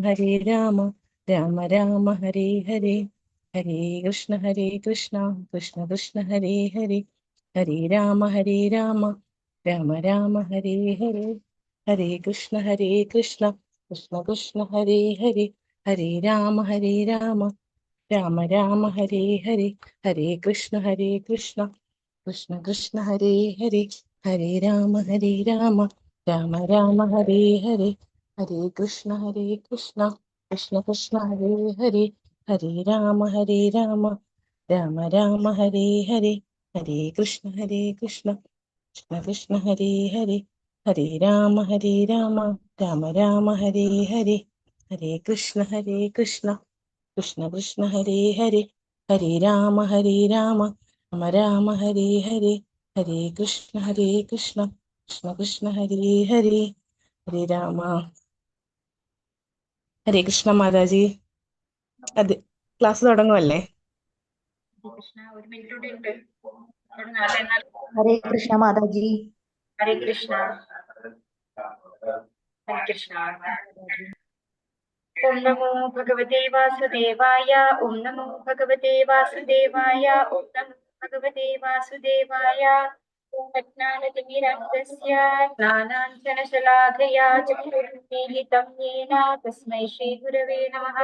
ഹരേ രാമ രാമ രാമ ഹരേ ഹരേ ഹരേ കൃഷ്ണ കൃഷ്ണ കൃഷ്ണ ഹരേ ഹരേ ഹരേ രാമ രാമ രാമ ഹരേ ഹരേ ഹരേ കൃഷ്ണ കൃഷ്ണ കൃഷ്ണ ഹരേ ഹരേ ഹരേ രാമ രാമ രാമ ഹരേ ഹരേ ഹരേ കൃഷ്ണ കൃഷ്ണ കൃഷ്ണ ഹരേ ഹരേ ഹരേ രാമ രാമ രാമ ഹരേ ഹരേ ഹരേ കൃഷ്ണ കൃഷ്ണ കൃഷ്ണ ഹരേ ഹരേ ഹരേ രാമ രാമ രാമ ഹരേ ഹരേ ഹരേ കൃഷ്ണ കൃഷ്ണ കൃഷ്ണ ഹരേ ഹരേ ഹരേ രാമ രാമ രാമ ഹരേ ഹരേ ഹരേ കൃഷ്ണ കൃഷ്ണ കൃഷ്ണ ഹരേ ഹരേ ഹരേ രാമ രാമ രാമ ഹരേ ഹരേ ഹരേ കൃഷ്ണ കൃഷ്ണ കൃഷ്ണ ഹരേ ഹരേ ഹരേ രാമ. ഹരേ കൃഷ്ണ മാതാജി. അതെ, ക്ലാസ് തുടങ്ങുമല്ലേ? ഹരേ കൃഷ്ണ മാതാജി. ഹരേ കൃഷ്ണ. ഹരേ കൃഷ്ണ. ഓം നമോ ഭഗവതേ വാസുദേവായ. ഓം നമോ ഭഗവതേ വാസുദേവായ. ഓം നമോ ഭഗവതേ വാസുദേവായ. ജ്ഞാനാഞ്ജനശലാഖയാ ചക്ഷുരുന്മീലിതം യേന തസ്മൈ ശ്രീഗുരവേ നമഃ.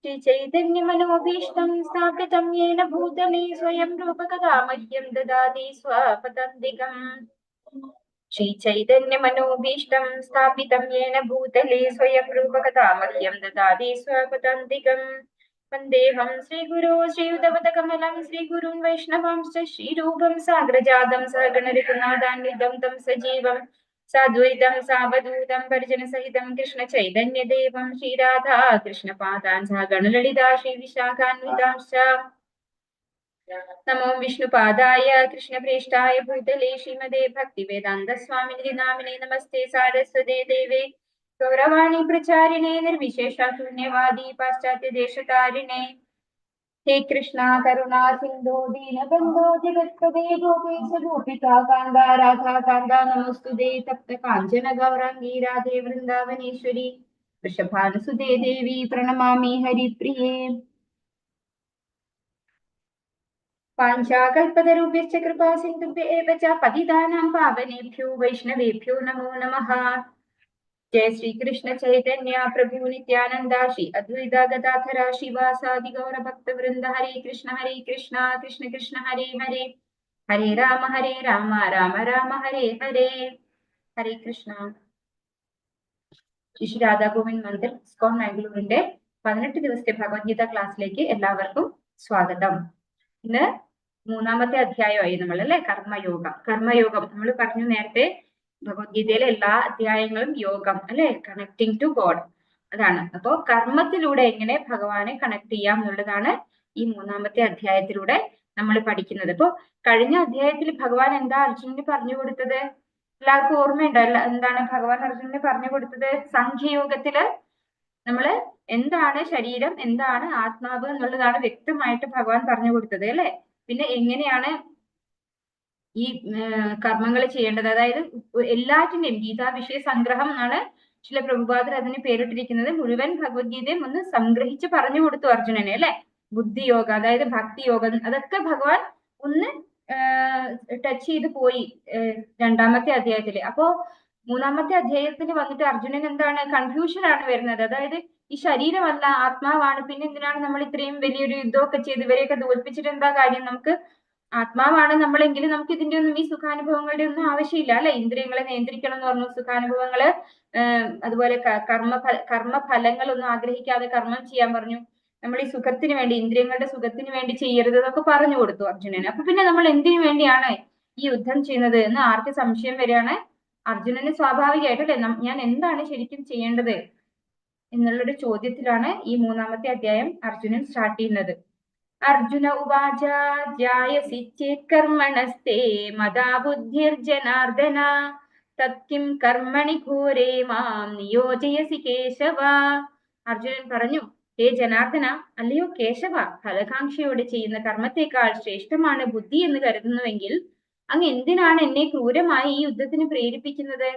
ശ്രീചൈതന്യമനോഭീഷ്ടം സ്ഥാപിതം യേന ഭൂതലേ സ്വയം രൂപകഥാ മഹ്യം ദദാതി സ്വപദാന്തികം. ശ്രീചൈതന്യമനോഭീഷ്ടം സ്ഥാപിതം യേന ഭൂതലേ സ്വയം രൂപകഥാ മഹ്യം ദദാതി സ്വപദാന്തികം. വന്ദേഹം ശ്രീഗുരോ ശ്രീയുതപദകമലം ശ്രീഗുരുൻ വൈഷ്ണവാംശ്ച ശ്രീരൂപം സാഗ്രജാതം സഹഗണ രഘുനാഥാന്വിതം തം സജീവം സാദ്വൈതം സാവധൂതം പരിജനസഹിതം കൃഷ്ണ ചൈതന്യദേവം ശ്രീരാധാ കൃഷ്ണപാദാൻ സഹഗണലളിതാ ശ്രീവിശാഖാന്വിതാംശ്ച. നമോ വിഷ്ണുപാദായ കൃഷ്ണപ്രേഷ്ഠായ ഭൂതലേ ശ്രീമതേ ഭക്തിവേദാന്ത സ്വാമിനിധി നാമിനേ നമസ്തേ സാരസ്വതേ ദേവേ ഗൗരവാണി പ്രചാരിണേ നിർവിശേഷ ശൂന്യവാദി പാശ്ചാത്യ ദേശതാരിണേ. ഹേ കൃഷ്ണ കരുണാ സിന്ധോ ദീനബന്ധോ ജഗത്പദേ ഗോപേശ ഗോപികാ കാന്ത രാധാ കാന്ത നമോസ്തുതേ. തപ്ത കാഞ്ചന ഗൗരാംഗീ രാധേ വൃന്ദാവനേശ്വരി വൃഷഭാനുസുതേ ദേവി പ്രണമാമി ഹരിപ്രിയേ. പാഞ്ചാകൽപതരുഭ്യശ്ച കൃപാ സിന്ധുഭ്യ ഏവ ച പതിതാനാം പാവനേഭ്യോ വൈഷ്ണവേഭ്യോ നമോ നമഃ. जय श्री कृष्ण चैतन्य प्रभु नित्यानंदा श्री अद्वैता गदाधरा शिवासादि गौर भक्त वृंद. हरे कृष्ण कृष्ण कृष्ण हरे हरे हरे राम राम राम हरे हरे. हरे कृष्ण. ശ്രീ രാധാ ഗോവിന്ദ് മന്ദിർ ഇസ്കോൺ മാംഗ്ലൂരിന്റെ 18 ദിവസത്തെ ഭഗവത്ഗീത ക്ലാസ്സിലേക്ക് എല്ലാവർക്കും സ്വാഗതം. ഇന്ന് മൂന്നാമത്തെ അധ്യായമായി നമ്മൾ അല്ലെ, കർമ്മയോഗം നമ്മൾ പറഞ്ഞു നേരത്തെ. ഭഗവത്ഗീതയിലെ എല്ലാ അധ്യായങ്ങളും യോഗം അല്ലെ, കണക്ടിങ് ടു ഗോഡ്, അതാണ്. അപ്പോ കർമ്മത്തിലൂടെ എങ്ങനെ ഭഗവാനെ കണക്ട് ചെയ്യാം എന്നുള്ളതാണ് ഈ മൂന്നാമത്തെ അധ്യായത്തിലൂടെ നമ്മൾ പഠിക്കുന്നത്. അപ്പോ കഴിഞ്ഞ അധ്യായത്തിൽ ഭഗവാൻ എന്താ അർജുനന് പറഞ്ഞു കൊടുത്തത്? എല്ലാവർക്കും ഓർമ്മയുണ്ടല്ലോ എന്താണ് ഭഗവാൻ അർജുനന് പറഞ്ഞു കൊടുത്തത്? സംഖ്യയോഗത്തില് നമ്മള് എന്താണ് ശരീരം, എന്താണ് ആത്മാവ് എന്നുള്ളതാണ് വ്യക്തമായിട്ട് ഭഗവാൻ പറഞ്ഞു കൊടുത്തത് അല്ലെ. പിന്നെ എങ്ങനെയാണ് ഈ കർമ്മങ്ങൾ ചെയ്യേണ്ടത്, അതായത് എല്ലാറ്റിന്റെയും ഗീതാ വിഷയ സംഗ്രഹം എന്നാണ് ചില പ്രഭുപാദർ അതിന് പേരിട്ടിരിക്കുന്നത്. മുഴുവൻ ഭഗവത്ഗീതയും ഒന്ന് സംഗ്രഹിച്ച് പറഞ്ഞു കൊടുത്തു അർജുനനെ അല്ലെ. ബുദ്ധിയോഗ, അതായത് ഭക്തിയോഗം, അതൊക്കെ ഭഗവാൻ ഒന്ന് ടച്ച് ചെയ്ത് പോയി രണ്ടാമത്തെ അധ്യായത്തില്. അപ്പോ മൂന്നാമത്തെ അധ്യായത്തിൽ വന്നിട്ട് അർജുനൻ എന്താണ് കൺഫ്യൂഷൻ ആണ് വരുന്നത്. അതായത് ഈ ശരീരമല്ല ആത്മാവാണ്, പിന്നെ എന്തിനാണ് നമ്മൾ ഇത്രയും വലിയൊരു യുദ്ധമൊക്കെ ചെയ്ത് ഇവരെയൊക്കെ തോൽപ്പിച്ചിട്ട് എന്താ കാര്യം? നമുക്ക് ആത്മാവാണ് നമ്മളെങ്കിലും നമുക്ക് ഇതിന്റെ ഒന്നും ഈ സുഖാനുഭവങ്ങളുടെ ഒന്നും ആവശ്യമില്ല അല്ലെ. ഇന്ദ്രിയങ്ങളെ നിയന്ത്രിക്കണം എന്ന് പറഞ്ഞു, സുഖാനുഭവങ്ങള് അതുപോലെ കർമ്മഫലങ്ങൾ ഒന്നും ആഗ്രഹിക്കാതെ കർമ്മം ചെയ്യാൻ പറഞ്ഞു. നമ്മൾ ഈ സുഖത്തിന് വേണ്ടി, ഇന്ദ്രിയങ്ങളുടെ സുഖത്തിന് വേണ്ടി ചെയ്യരുത് എന്നൊക്കെ പറഞ്ഞു കൊടുത്തു അർജുനന്. അപ്പൊ പിന്നെ നമ്മൾ എന്തിനു വേണ്ടിയാണ് ഈ യുദ്ധം ചെയ്യുന്നത് എന്ന് ആർക്ക് സംശയം വരികയാണ്? അർജുനന് സ്വാഭാവികമായിട്ട് അല്ലെ, ഞാൻ എന്താണ് ശരിക്കും ചെയ്യേണ്ടത് എന്നുള്ളൊരു ചോദ്യത്തിലാണ് ഈ മൂന്നാമത്തെ അധ്യായം അർജുനൻ സ്റ്റാർട്ട് ചെയ്യുന്നത്. അർജുന ഉവാച ധ്യായസി ചേത് കർമ്മണസ്തേ മദാ ബുദ്ധിർജനാർദ്ദന തത്കിം കർമ്മണി ഘോരേ മാം നിയോജയസി കേശവ. അർജുനൻ പറഞ്ഞു, ഹേ ജനാർദ്ദന, അല്ലയോ കേശവ, ഫലകാംക്ഷയോടെ ചെയ്യുന്ന കർമ്മത്തെക്കാൾ ശ്രേഷ്ഠമാണ് ബുദ്ധി എന്ന് കരുതുന്നുവെങ്കിൽ അങ്ങ് എന്തിനാണ് എന്നെ ക്രൂരമായി ഈ യുദ്ധത്തിന് പ്രേരിപ്പിക്കുന്നത്?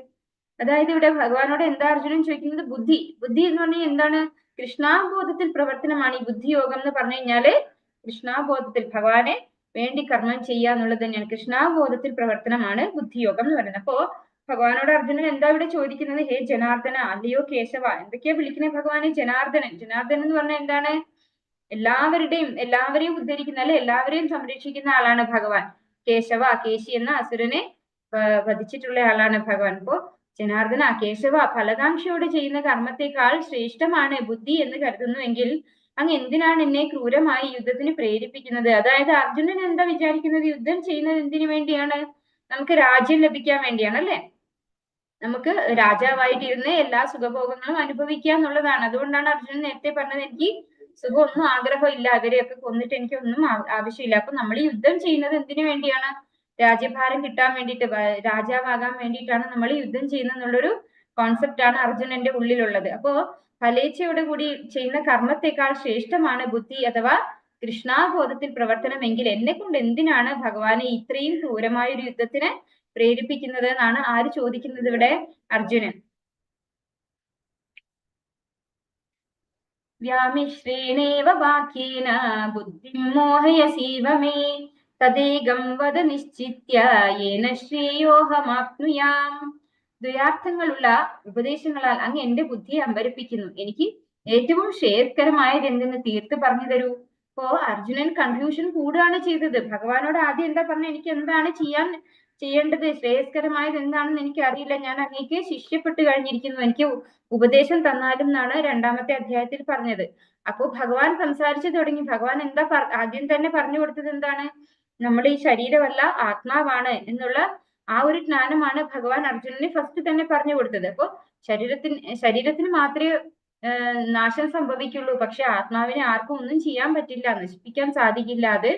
അതായത് ഇവിടെ ഭഗവാനോട് എന്താ അർജുനൻ ചോദിക്കുന്നത്? ബുദ്ധി. ബുദ്ധി എന്ന് പറഞ്ഞാൽ എന്താണ്? കൃഷ്ണാബോധത്തിൽ പ്രവർത്തനമാണ് ഈ ബുദ്ധിയോഗം എന്ന് പറഞ്ഞു കഴിഞ്ഞാല്. കൃഷ്ണാബോധത്തിൽ ഭഗവാനെ വേണ്ടി കർമ്മം ചെയ്യുക എന്നുള്ളത് തന്നെയാണ്. കൃഷ്ണാബോധത്തിൽ പ്രവർത്തനമാണ് ബുദ്ധിയോഗം എന്ന് പറയുന്നത്. അപ്പോ ഭഗവാനോട് അർജുനൻ എന്താ ഇവിടെ ചോദിക്കുന്നത്? ഹേ ജനാർദ്ദന, അല്ലയോ കേശവ. എന്തൊക്കെയാ വിളിക്കുന്നത് ഭഗവാനെ? ജനാർദ്ദനൻ. ജനാർദ്ദനൻ എന്ന് പറഞ്ഞാൽ എന്താണ്? എല്ലാവരെയും ഉദ്ധരിക്കുന്ന, അല്ലെ, എല്ലാവരെയും സംരക്ഷിക്കുന്ന ആളാണ് ഭഗവാൻ. കേശവ, കേശി എന്ന അസുരനെ വധിച്ചിട്ടുള്ള ആളാണ് ഭഗവാൻ. അപ്പോ ജനാർദ്ദന, കേശവ, ഫലകാംക്ഷയോട് ചെയ്യുന്ന കർമ്മത്തെക്കാൾ ശ്രേഷ്ഠമാണ് ബുദ്ധി എന്ന് കരുതുന്നുവെങ്കിൽ അങ്ങ് എന്തിനാണ് എന്നെ ക്രൂരമായി യുദ്ധത്തിന് പ്രേരിപ്പിക്കുന്നത്? അതായത് അർജുനൻ എന്താ വിചാരിക്കുന്നത്? യുദ്ധം ചെയ്യുന്നത് എന്തിനു വേണ്ടിയാണ്? നമുക്ക് രാജ്യം ലഭിക്കാൻ വേണ്ടിയാണ്, അല്ലെ? നമുക്ക് രാജാവായിട്ടിരുന്ന് എല്ലാ സുഖഭോഗങ്ങളും അനുഭവിക്കുക എന്നുള്ളതാണ്. അതുകൊണ്ടാണ് അർജുനൻ നേരത്തെ പറഞ്ഞത്, എനിക്ക് സുഖമൊന്നും ആഗ്രഹമില്ല, ഇവരെയൊക്കെ കൊന്നിട്ട് എനിക്കൊന്നും ആവശ്യമില്ല. അപ്പൊ നമ്മൾ യുദ്ധം ചെയ്യുന്നത് എന്തിനു വേണ്ടിയാണ്? രാജ്യഭാരം കിട്ടാൻ വേണ്ടിയിട്ട്, രാജാവാകാൻ വേണ്ടിയിട്ടാണ് നമ്മൾ യുദ്ധം ചെയ്യുന്നതെന്നുള്ളൊരു കോൺസെപ്റ്റാണ് അർജുനന്റെ ഉള്ളിലുള്ളത്. അപ്പോ ഫലേച്ഛയോട് കൂടി ചെയ്യുന്ന കർമ്മത്തെക്കാൾ ശ്രേഷ്ഠമാണ് ബുദ്ധി അഥവാ കൃഷ്ണാബോധത്തിൽ പ്രവർത്തനമെങ്കിൽ എന്നെ കൊണ്ട് എന്തിനാണ് ഭഗവാനെ ഇത്രയും ക്രൂരമായ ഒരു യുദ്ധത്തിന് പ്രേരിപ്പിക്കുന്നത് എന്നാണ് ആര് ചോദിക്കുന്നത് ഇവിടെ? അർജുനൻ. വ്യാമിശ്രേണേവ വാക്യേന ബുദ്ധിം മോഹയസീവ മേ തദേകം വദ നിശ്ചിത്യ യേന ശ്രേയോഹമാപ്നുയാം. ദ്വയാർത്ഥങ്ങളുള്ള ഉപദേശങ്ങളാൽ അങ്ങ് എന്റെ ബുദ്ധിയെ അമ്പരപ്പിക്കുന്നു. എനിക്ക് ഏറ്റവും ശ്രേയസ്കരമായത് എന്തെന്ന് തീർത്ത് പറഞ്ഞു തരൂ. അപ്പോ അർജുനൻ കൺഫ്യൂഷൻ കൂടുകയാണ് ചെയ്തത്. ഭഗവാനോട് ആദ്യം എന്താ പറഞ്ഞത്? എനിക്ക് എന്താണ് ചെയ്യേണ്ടത്, ശ്രേയസ്കരമായത് എന്താണെന്ന് എനിക്ക് അറിയില്ല, ഞാൻ അങ്ങേക്ക് ശിഷ്യപ്പെട്ടു കഴിഞ്ഞിരിക്കുന്നു, എനിക്ക് ഉപദേശം തന്നാലും എന്നാണ് രണ്ടാമത്തെ അധ്യായത്തിൽ പറഞ്ഞത്. അപ്പോ ഭഗവാൻ സംസാരിച്ചു തുടങ്ങി. ഭഗവാൻ എന്താ ആദ്യം തന്നെ പറഞ്ഞു കൊടുത്തത് എന്താണ്? നമ്മുടെ ഈ ശരീരമല്ല ആത്മാവാണ് എന്നുള്ള ആ ഒരു ജ്ഞാനമാണ് ഭഗവാൻ അർജുനന് ഫസ്റ്റ് തന്നെ പറഞ്ഞു കൊടുത്തത്. അപ്പോ ശരീരത്തിന് മാത്രമേ നാശം സംഭവിക്കുള്ളൂ, പക്ഷെ ആത്മാവിനെ ആർക്കും ഒന്നും ചെയ്യാൻ പറ്റില്ല, നശിപ്പിക്കാൻ സാധിക്കില്ല, അത്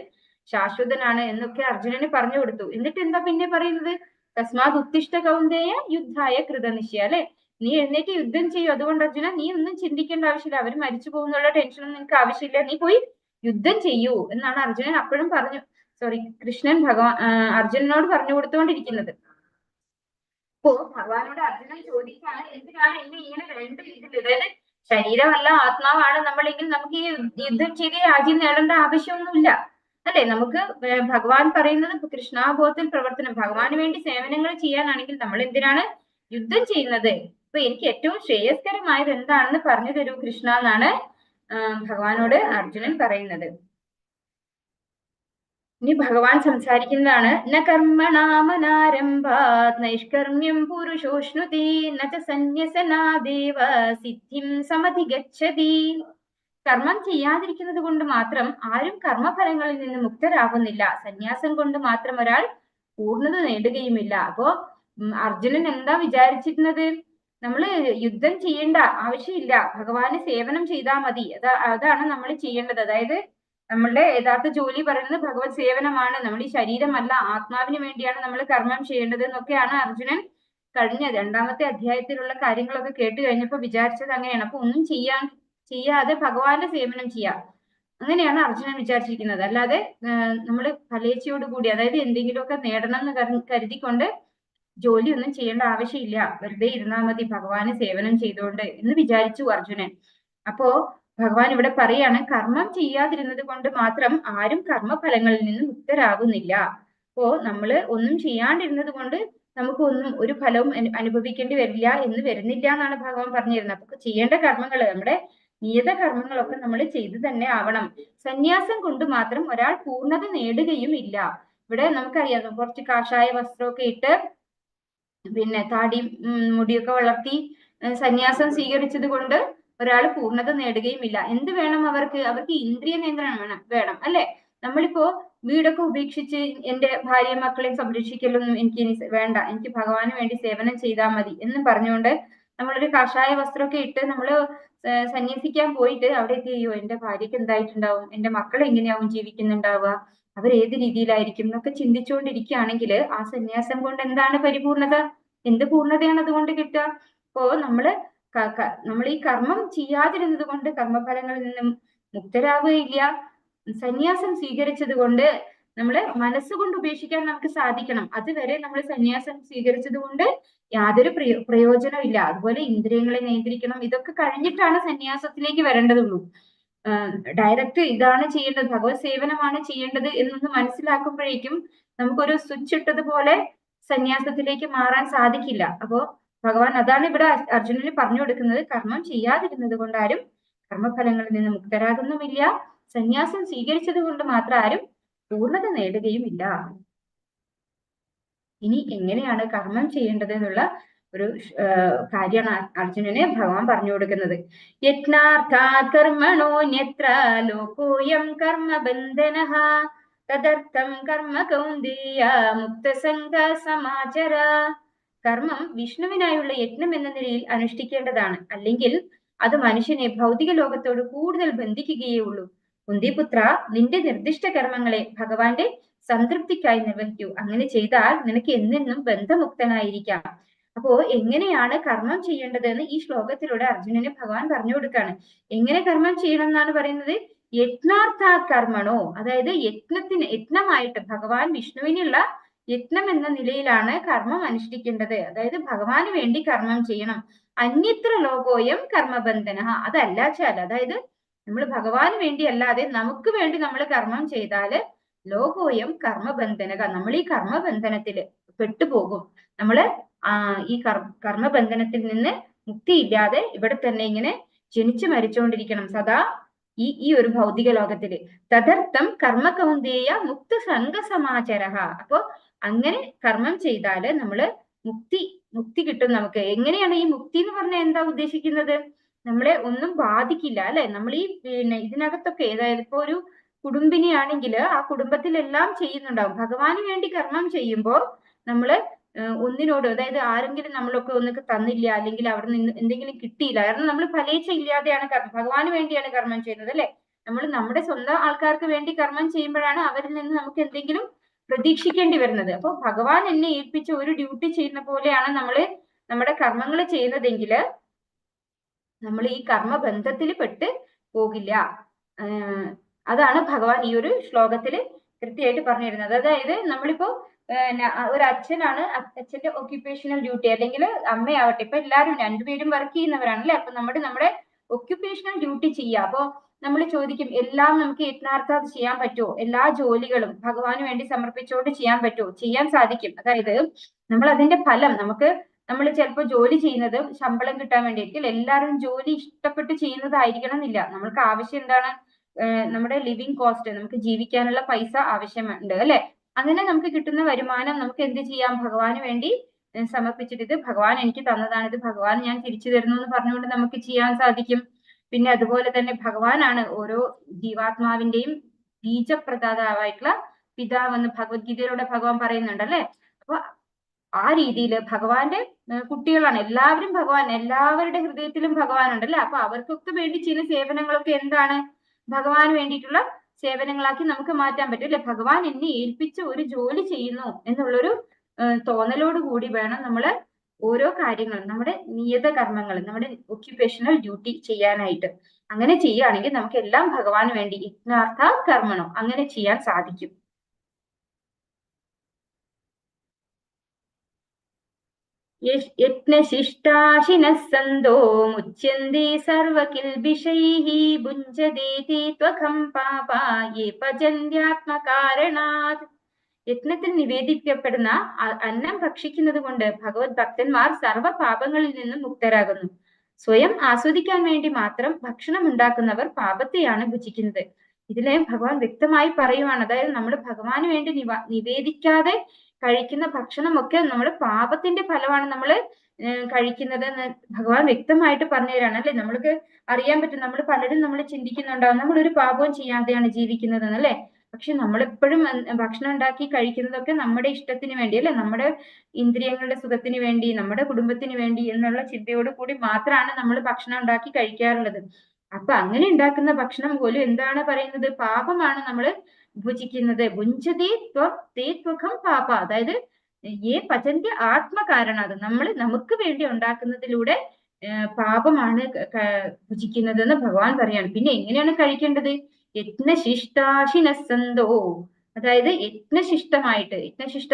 ശാശ്വതനാണ് എന്നൊക്കെ അർജുനന് പറഞ്ഞു കൊടുത്തു. എന്നിട്ട് എന്താ പിന്നെ പറയുന്നത്? തസ്മാത് ഉത്തിഷ്ഠ കൗന്ദേയ യുദ്ധായ കൃതനിശ്ചയ, അല്ലെ? നീ എഴുന്നേറ്റ് യുദ്ധം ചെയ്യും. അതുകൊണ്ട് അർജുന നീ ഒന്നും ചിന്തിക്കേണ്ട ആവശ്യമില്ല, അവർ മരിച്ചു പോകുന്നുള്ള ടെൻഷനൊന്നും നിനക്ക് ആവശ്യമില്ല, നീ പോയി യുദ്ധം ചെയ്യൂ എന്നാണ് അർജുനൻ അപ്പോഴും കൃഷ്ണൻ അർജുനനോട് പറഞ്ഞു കൊടുത്തുകൊണ്ടിരിക്കുന്നത്. അപ്പോ ഭഗവാനോട് അർജുനൻ ചോദിക്കാണ്, എന്തിനാണ് എന്നെ ഇങ്ങനെ രണ്ട് രീതിയിൽ, അതായത് ശരീരമല്ല ആത്മാവാണ് നമ്മളെങ്കിൽ നമുക്ക് ഈ യുദ്ധം ചെയ്ത് രാജ്യം നേടേണ്ട ആവശ്യമൊന്നുമില്ല, അല്ലെ? നമുക്ക് ഭഗവാൻ പറയുന്നത് കൃഷ്ണാബോധത്തിൽ പ്രവർത്തനം, ഭഗവാന് വേണ്ടി സേവനങ്ങൾ ചെയ്യാനാണെങ്കിൽ നമ്മൾ എന്തിനാണ് യുദ്ധം ചെയ്യുന്നത്? അപ്പൊ എനിക്ക് ഏറ്റവും ശ്രേയസ്കരമായത് എന്താണെന്ന് പറഞ്ഞു തരൂ കൃഷ്ണ എന്നാണ് ഭഗവാനോട് അർജുനൻ പറയുന്നത്. ഇനി ഭഗവാൻ സംസാരിക്കുന്നതാണ്. ന കർമ്മണാമനാരംഭാത് നൈഷ്കർമ്മ്യം പുരുഷോഷ്ണുതി ന ച സന്യസനാദേവ സിദ്ധിം സമധിഗച്ഛതി. കർമ്മം ചെയ്യാതിരിക്കുന്നത് കൊണ്ട് മാത്രം ആരും കർമ്മഫലങ്ങളിൽ നിന്ന് മുക്തരാകുന്നില്ല, സന്യാസം കൊണ്ട് മാത്രം ഒരാൾ പൂർണ്ണത നേടുകയുമില്ല. അപ്പോ അർജുനൻ എന്താ വിചാരിച്ചിരുന്നത്? നമ്മള് യുദ്ധം ചെയ്യേണ്ട ആവശ്യമില്ല, ഭഗവാന് സേവനം ചെയ്താൽ മതി, അതാണ് നമ്മൾ ചെയ്യേണ്ടത്. അതായത് നമ്മളുടെ യഥാർത്ഥ ജോലി പറയുന്നത് ഭഗവത് സേവനമാണ്, നമ്മൾ ഈ ശരീരമല്ല, ആത്മാവിന് വേണ്ടിയാണ് നമ്മൾ കർമ്മം ചെയ്യേണ്ടത് എന്നൊക്കെയാണ് അർജുനൻ കഴിഞ്ഞ രണ്ടാമത്തെ അധ്യായത്തിലുള്ള കാര്യങ്ങളൊക്കെ കേട്ട് കഴിഞ്ഞപ്പോൾ വിചാരിച്ചത് അങ്ങനെയാണ്. അപ്പൊ ഒന്നും ചെയ്യാതെ ഭഗവാന്റെ സേവനം ചെയ്യാം, അങ്ങനെയാണ് അർജുനൻ വിചാരിച്ചിരിക്കുന്നത്. അല്ലാതെ നമ്മൾ ഫലേച്ഛയോടുകൂടി, അതായത് എന്തെങ്കിലുമൊക്കെ നേടണം എന്ന് കരുതിക്കൊണ്ട് ജോലിയൊന്നും ചെയ്യേണ്ട ആവശ്യമില്ല, വെറുതെ ഇരുന്നാൽ മതി ഭഗവാന് സേവനം ചെയ്തുകൊണ്ട് എന്ന് വിചാരിച്ചു അർജുനൻ. അപ്പോ ഭഗവാൻ ഇവിടെ പറയാണ്, കർമ്മം ചെയ്യാതിരുന്നത് കൊണ്ട് മാത്രം ആരും കർമ്മഫലങ്ങളിൽ നിന്ന് മുക്തരാകുന്നില്ല. അപ്പോ നമ്മള് ഒന്നും ചെയ്യാണ്ടിരുന്നത് കൊണ്ട് നമുക്ക് ഒരു ഫലവും അനുഭവിക്കേണ്ടി വരുന്നില്ല എന്നാണ് ഭഗവാൻ പറഞ്ഞിരുന്നത്. അപ്പൊ ചെയ്യേണ്ട കർമ്മങ്ങൾ, നമ്മുടെ നിയത കർമ്മങ്ങളൊക്കെ നമ്മൾ ചെയ്തു തന്നെ ആവണം. സന്യാസം കൊണ്ട് മാത്രം ഒരാൾ പൂർണ്ണത നേടുകയും ഇല്ല. ഇവിടെ നമുക്കറിയാം, കുറച്ച് കാഷായ വസ്ത്രമൊക്കെ ഇട്ട് പിന്നെ താടി മുടിയൊക്കെ വളർത്തി സന്യാസം സ്വീകരിച്ചത് കൊണ്ട് ഒരാൾ പൂർണ്ണത നേടുകയും ഇല്ല. എന്ത് വേണം അവർക്ക്? ഇന്ദ്രിയ നിയന്ത്രണം വേണം, അല്ലെ? നമ്മളിപ്പോ വീടൊക്കെ ഉപേക്ഷിച്ച് എന്റെ ഭാര്യയും മക്കളെയും സംരക്ഷിക്കലൊന്നും എനിക്ക് ഇനി വേണ്ട, എനിക്ക് ഭഗവാന് വേണ്ടി സേവനം ചെയ്താൽ മതി എന്ന് പറഞ്ഞുകൊണ്ട് നമ്മളൊരു കാഷായ വസ്ത്രമൊക്കെ ഇട്ട് നമ്മള് സന്യസിക്കാൻ പോയിട്ട് അവിടെ എത്തിയോ എന്റെ ഭാര്യക്ക് എന്തായിട്ടുണ്ടാവും, എന്റെ മക്കൾ എങ്ങനെയാവും ജീവിക്കുന്നുണ്ടാവുക, അവരേത് രീതിയിലായിരിക്കും എന്നൊക്കെ ചിന്തിച്ചുകൊണ്ടിരിക്കുകയാണെങ്കിൽ ആ സന്യാസം കൊണ്ട് എന്താണ് പരിപൂർണത? എന്ത് പൂർണ്ണതയാണ് അതുകൊണ്ട് കിട്ടുക? അപ്പോ നമ്മൾ ഈ കർമ്മം ചെയ്യാതിരുന്നത് കൊണ്ട് കർമ്മഫലങ്ങളിൽ നിന്നും മുക്തരാവുകയില്ല, സന്യാസം സ്വീകരിച്ചത് കൊണ്ട് നമ്മള് മനസ്സുകൊണ്ട് ഉപേക്ഷിക്കാൻ നമുക്ക് സാധിക്കണം. അതുവരെ നമ്മൾ സന്യാസം സ്വീകരിച്ചത് കൊണ്ട് യാതൊരു പ്രയോജനവും ഇല്ല. അതുപോലെ ഇന്ദ്രിയങ്ങളെ നിയന്ത്രിക്കണം. ഇതൊക്കെ കഴിഞ്ഞിട്ടാണ് സന്യാസത്തിലേക്ക് വരേണ്ടതുള്ളൂ. ഡയറക്റ്റ് ഇതാണ് ചെയ്യേണ്ടത്, ഭഗവത് സേവനമാണ് ചെയ്യേണ്ടത് എന്നൊന്ന് മനസ്സിലാക്കുമ്പോഴേക്കും നമുക്കൊരു സ്വിച്ച് ഇട്ടതുപോലെ സന്യാസത്തിലേക്ക് മാറാൻ സാധിക്കില്ല. അപ്പോ ഭഗവാൻ അതാണ് ഇവിടെ അർജുനന് പറഞ്ഞു കൊടുക്കുന്നത്. കർമ്മം ചെയ്യാതിരുന്നത് കൊണ്ട് ആരും കർമ്മഫലങ്ങളിൽ നിന്ന് മുക്തരാകുന്നുമില്ല. സന്യാസം സ്വീകരിച്ചത് കൊണ്ട് മാത്രം ആരും പൂർണ്ണത നേടുകയുമില്ല. ഇനി എങ്ങനെയാണ് കർമ്മം ചെയ്യേണ്ടത് എന്നുള്ള ഒരു കാര്യമാണ് അർജുനന് ഭഗവാൻ പറഞ്ഞു കൊടുക്കുന്നത്. യജ്ഞാർത്ഥാത് കർമ്മണോന്യത്ര ലോകോയം കർമ്മബന്ധനഃ തദർത്ഥം കർമ്മ കൗന്ദേയ മുക്തസംഗ സമാചര. കർമ്മം വിഷ്ണുവിനായുള്ള യജ്ഞം എന്ന നിലയിൽ അനുഷ്ഠിക്കേണ്ടതാണ്. അല്ലെങ്കിൽ അത് മനുഷ്യനെ ഭൗതിക ലോകത്തോട് കൂടുതൽ ബന്ധിക്കുകയേ ഉള്ളൂ. കുന്തിപുത്ര, നിന്റെ നിർദ്ദിഷ്ട കർമ്മങ്ങളെ ഭഗവാന്റെ സംതൃപ്തിക്കായി നിർവഹിക്കൂ. അങ്ങനെ ചെയ്താൽ നിനക്ക് എന്നെന്നും ബന്ധമുക്തനായിരിക്കാം. അപ്പോ എങ്ങനെയാണ് കർമ്മം ചെയ്യേണ്ടതെന്ന് ഈ ശ്ലോകത്തിലൂടെ അർജുനന് ഭഗവാൻ പറഞ്ഞു കൊടുക്കാണ്. എങ്ങനെ കർമ്മം ചെയ്യണം എന്നാണ് പറയുന്നത്? യജ്ഞാർത്ഥാത് കർമ്മണോ, അതായത് യജ്ഞമായിട്ട് ഭഗവാൻ വിഷ്ണുവിനുള്ള യജ്ഞം എന്ന നിലയിലാണ് കർമ്മം അനുഷ്ഠിക്കേണ്ടത്. അതായത് ഭഗവാന് വേണ്ടി കർമ്മം ചെയ്യണം. അന്യത്ര ലോകോയം കർമ്മബന്ധന, അതല്ലാച്ചാൽ അതായത് നമ്മൾ ഭഗവാന് വേണ്ടി അല്ലാതെ നമുക്ക് വേണ്ടി നമ്മൾ കർമ്മം ചെയ്താല് ലോകോയം കർമ്മബന്ധനക, നമ്മൾ ഈ കർമ്മബന്ധനത്തില് പെട്ടുപോകും. നമ്മള് ഈ കർമ്മബന്ധനത്തിൽ നിന്ന് മുക്തിയില്ലാതെ ഇവിടെ തന്നെ ഇങ്ങനെ ജനിച്ചു മരിച്ചുകൊണ്ടിരിക്കണം സദാ ഈ ഒരു ഭൗതിക ലോകത്തില്. തദർത്ഥം കർമ്മ കൗന്ദേയ മുക്ത സംഘ സമാചര. അപ്പോ അങ്ങനെ കർമ്മം ചെയ്താല് നമ്മള് മുക്തി കിട്ടും നമുക്ക്. എങ്ങനെയാണ് ഈ മുക്തി എന്ന് പറഞ്ഞാൽ എന്താ ഉദ്ദേശിക്കുന്നത്? നമ്മളെ ഒന്നും ബാധിക്കില്ല അല്ലെ. നമ്മൾ ഈ ഇതിനകത്തൊക്കെ അതായത് ഇപ്പൊ ഒരു കുടുംബിനിയാണെങ്കിൽ ആ കുടുംബത്തിലെല്ലാം ചെയ്യുന്നുണ്ടാവും. ഭഗവാന് വേണ്ടി കർമ്മം ചെയ്യുമ്പോൾ നമ്മള് ഒന്നിനോട്, അതായത് ആരെങ്കിലും നമ്മളൊക്കെ ഒന്നൊക്കെ തന്നില്ല, അല്ലെങ്കിൽ അവിടെ നിന്ന് എന്തെങ്കിലും കിട്ടിയില്ല, കാരണം നമ്മൾ ഫലേച്ഛ ഇല്ലാതെയാണ് ഭഗവാന് വേണ്ടിയാണ് കർമ്മം ചെയ്യുന്നത് അല്ലെ. നമ്മൾ നമ്മുടെ സ്വന്തം ആൾക്കാർക്ക് വേണ്ടി കർമ്മം ചെയ്യുമ്പോഴാണ് അവരിൽ നിന്ന് നമുക്ക് എന്തെങ്കിലും പ്രതീക്ഷിക്കേണ്ടി വരുന്നത്. അപ്പൊ ഭഗവാൻ എന്നെ ഏൽപ്പിച്ച ഒരു ഡ്യൂട്ടി ചെയ്യുന്ന പോലെയാണ് നമ്മള് നമ്മുടെ കർമ്മങ്ങൾ ചെയ്യുന്നതെങ്കിൽ നമ്മൾ ഈ കർമ്മബന്ധത്തിൽ പെട്ട് പോകില്ല. അതാണ് ഭഗവാൻ ഈ ഒരു ശ്ലോകത്തില് കൃത്യമായിട്ട് പറഞ്ഞു തരുന്നത്. അതായത് നമ്മളിപ്പോ ഒരു അച്ഛനാണ്, അച്ഛന്റെ ഒക്യുപ്പേഷണൽ ഡ്യൂട്ടി, അല്ലെങ്കിൽ അമ്മയാവട്ടെ, ഇപ്പൊ എല്ലാവരും രണ്ടുപേരും വർക്ക് ചെയ്യുന്നവരാണ് അല്ലെ. അപ്പൊ നമ്മുടെ ഒക്യുപ്പേഷണൽ ഡ്യൂട്ടി ചെയ്യുക. അപ്പൊ നമ്മൾ ചോദിക്കും, എല്ലാം നമുക്ക് യജ്ഞാർത്ഥാത് ചെയ്യാൻ പറ്റുമോ? എല്ലാ ജോലികളും ഭഗവാന് വേണ്ടി സമർപ്പിച്ചുകൊണ്ട് ചെയ്യാൻ പറ്റുമോ? ചെയ്യാൻ സാധിക്കും. അതായത് നമ്മൾ അതിന്റെ ഫലം നമ്മൾ ചിലപ്പോൾ ജോലി ചെയ്യുന്നത് ശമ്പളം കിട്ടാൻ വേണ്ടിയിരിക്കും. എല്ലാവരും ജോലി ഇഷ്ടപ്പെട്ട് ചെയ്യുന്നതായിരിക്കണം എന്നില്ല. നമ്മൾക്ക് ആവശ്യം എന്താണ്? നമ്മുടെ ലിവിങ് കോസ്റ്റ്, നമുക്ക് ജീവിക്കാനുള്ള പൈസ ആവശ്യമുണ്ട് അല്ലെ. അങ്ങനെ നമുക്ക് കിട്ടുന്ന വരുമാനം നമുക്ക് എന്ത് ചെയ്യാം? ഭഗവാന് വേണ്ടി സമർപ്പിച്ചിട്ട് ഇത് ഭഗവാൻ എനിക്ക് തന്നതാണ്, ഇത് ഭഗവാൻ ഞാൻ തിരിച്ചു തരുന്നു എന്ന് പറഞ്ഞുകൊണ്ട് നമുക്ക് ചെയ്യാൻ സാധിക്കും. പിന്നെ അതുപോലെ തന്നെ ഭഗവാനാണ് ഓരോ ജീവാത്മാവിന്റെയും ബീജപ്രദാതാവായിട്ടുള്ള പിതാവെന്ന് ഭഗവത്ഗീതയിലൂടെ ഭഗവാൻ പറയുന്നുണ്ട് അല്ലെ. അപ്പൊ ആ രീതിയിൽ ഭഗവാന്റെ കുട്ടികളാണ് എല്ലാവരും. ഭഗവാൻ എല്ലാവരുടെ ഹൃദയത്തിലും ഭഗവാനുണ്ട് അല്ലെ. അപ്പൊ അവർക്കൊക്കെ വേണ്ടി ചെയ്യുന്ന സേവനങ്ങളൊക്കെ എന്താണ്? ഭഗവാന് വേണ്ടിയിട്ടുള്ള സേവനങ്ങളാക്കി നമുക്ക് മാറ്റാൻ പറ്റും അല്ലെ. ഭഗവാൻ എന്നെ ഏൽപ്പിച്ച ഒരു ജോലി ചെയ്യുന്നു എന്നുള്ളൊരു തോന്നലോട് കൂടി വേണം നമ്മള് ഓരോ കാര്യങ്ങളും, നമ്മുടെ നിയത കർമ്മങ്ങൾ, നമ്മുടെ ഒക്യുപ്പേഷണൽ ഡ്യൂട്ടി ചെയ്യാനായിട്ട്. അങ്ങനെ ചെയ്യുകയാണെങ്കിൽ നമുക്ക് എല്ലാം ഭഗവാന് വേണ്ടി യജ്ഞാർത്ഥ കർമ്മണോ അങ്ങനെ ചെയ്യാൻ സാധിക്കും. യജ്ഞശിഷ്ടാശിനഃ സന്തോ മുച്യന്തി സർവകിൽബിഷൈഃ ഭുഞ്ജതേ തേ ത്വഖം പാപാ യേ പചന്ത്യാത്മകാരണാത്. യജ്ഞത്തിൽ നിവേദിക്കപ്പെടുന്ന അന്നം ഭക്ഷിക്കുന്നത് കൊണ്ട് ഭഗവത് ഭക്തന്മാർ സർവ പാപങ്ങളിൽ നിന്നും മുക്തരാകുന്നു. സ്വയം ആസ്വദിക്കാൻ വേണ്ടി മാത്രം ഭക്ഷണം ഉണ്ടാക്കുന്നവർ പാപത്തെയാണ് ഭുജിക്കുന്നത്. ഇതിലെ ഭഗവാൻ വ്യക്തമായി പറയുവാണ്. അതായത് നമ്മൾ ഭഗവാന് വേണ്ടി നിവേദിക്കാതെ കഴിക്കുന്ന ഭക്ഷണമൊക്കെ നമ്മുടെ പാപത്തിന്റെ ഫലമാണ് നമ്മൾ കഴിക്കുന്നത് എന്ന് ഭഗവാൻ വ്യക്തമായിട്ട് പറഞ്ഞു തരാണ് അല്ലെ. നമ്മൾക്ക് അറിയാൻ പറ്റും, നമ്മൾ പലരും നമ്മൾ ചിന്തിക്കുന്നുണ്ടാവും നമ്മളൊരു പാപവും ചെയ്യാതെയാണ് ജീവിക്കുന്നത് അല്ലെ. പക്ഷെ നമ്മളെപ്പോഴും ഭക്ഷണം ഉണ്ടാക്കി കഴിക്കുന്നതൊക്കെ നമ്മുടെ ഇഷ്ടത്തിന് വേണ്ടി അല്ലെ, നമ്മുടെ ഇന്ദ്രിയങ്ങളുടെ സുഖത്തിന് വേണ്ടി, നമ്മുടെ കുടുംബത്തിന് വേണ്ടി എന്നുള്ള ചിന്തയോട് കൂടി മാത്രമാണ് നമ്മൾ ഭക്ഷണം ഉണ്ടാക്കി കഴിക്കാറുള്ളത്. അപ്പൊ അങ്ങനെ ഉണ്ടാക്കുന്ന ഭക്ഷണം പോലും എന്താണ് പറയുന്നത്? പാപമാണ് നമ്മൾ ഭുജിക്കുന്നത്. ഭുഞ്ചതേ ത്വഖം പാപ, അതായത് ഏ പചന്ത്യ ആത്മകാരണ, അത് നമുക്ക് വേണ്ടി ഉണ്ടാക്കുന്നതിലൂടെ പാപമാണ് ഭുജിക്കുന്നത് എന്ന് ഭഗവാൻ പറയാണ്. പിന്നെ എങ്ങനെയാണ് കഴിക്കേണ്ടത്? യജ്ഞശിഷ്ടാശിനഃ സന്തോ, അതായത് യജ്ഞശിഷ്ടം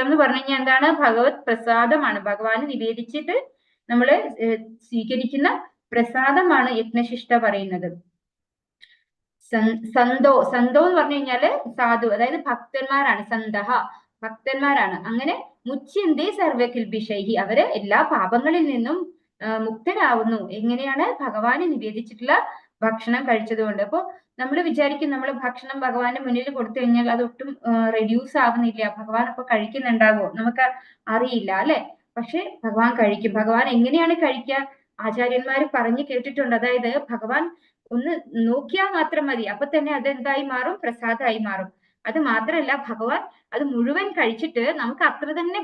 എന്ന് പറഞ്ഞു കഴിഞ്ഞാൽ എന്താണ്? ഭഗവത് പ്രസാദമാണ്. ഭഗവാന് നിവേദിച്ചിട്ട് നമ്മള് സ്വീകരിക്കുന്ന പ്രസാദമാണ് യജ്ഞശിഷ്ട പറയുന്നത്. സന്തോ എന്ന് പറഞ്ഞു കഴിഞ്ഞാല് സാധു, അതായത് ഭക്തന്മാരാണ്. സന്തഹ ഭക്തന്മാരാണ്. അങ്ങനെ മുച്യന്തേ സർവകിൽബിഷൈഹി, അവര് എല്ലാ പാപങ്ങളിൽ നിന്നും മുക്തരാവുന്നു. എങ്ങനെയാണ്? ഭഗവാന് നിവേദിച്ചിട്ടുള്ള ഭക്ഷണം കഴിച്ചതുകൊണ്ട്. അപ്പൊ നമ്മൾ വിചാരിക്കും നമ്മൾ ഭക്ഷണം ഭഗവാന്റെ മുന്നിൽ കൊടുത്തു കഴിഞ്ഞാൽ അതൊട്ടും റെഡ്യൂസ് ആവുന്നില്ല, ഭഗവാൻ അപ്പൊ കഴിക്കുന്നുണ്ടാവോ? നമുക്ക് അറിയില്ല അല്ലെ? പക്ഷെ ഭഗവാൻ കഴിക്കും. ഭഗവാൻ എങ്ങനെയാണ് കഴിക്കുക? ആചാര്യന്മാര് പറഞ്ഞു കേട്ടിട്ടുണ്ട്. അതായത് ഭഗവാൻ ഒന്ന് നോക്കിയാൽ മാത്രം മതി, അപ്പൊ തന്നെ അതെന്തായി മാറും? പ്രസാദമായി മാറും. അത് മാത്രമല്ല, ഭഗവാൻ അത് മുഴുവൻ കഴിച്ചിട്ട് നമുക്ക് അത്ര തന്നെ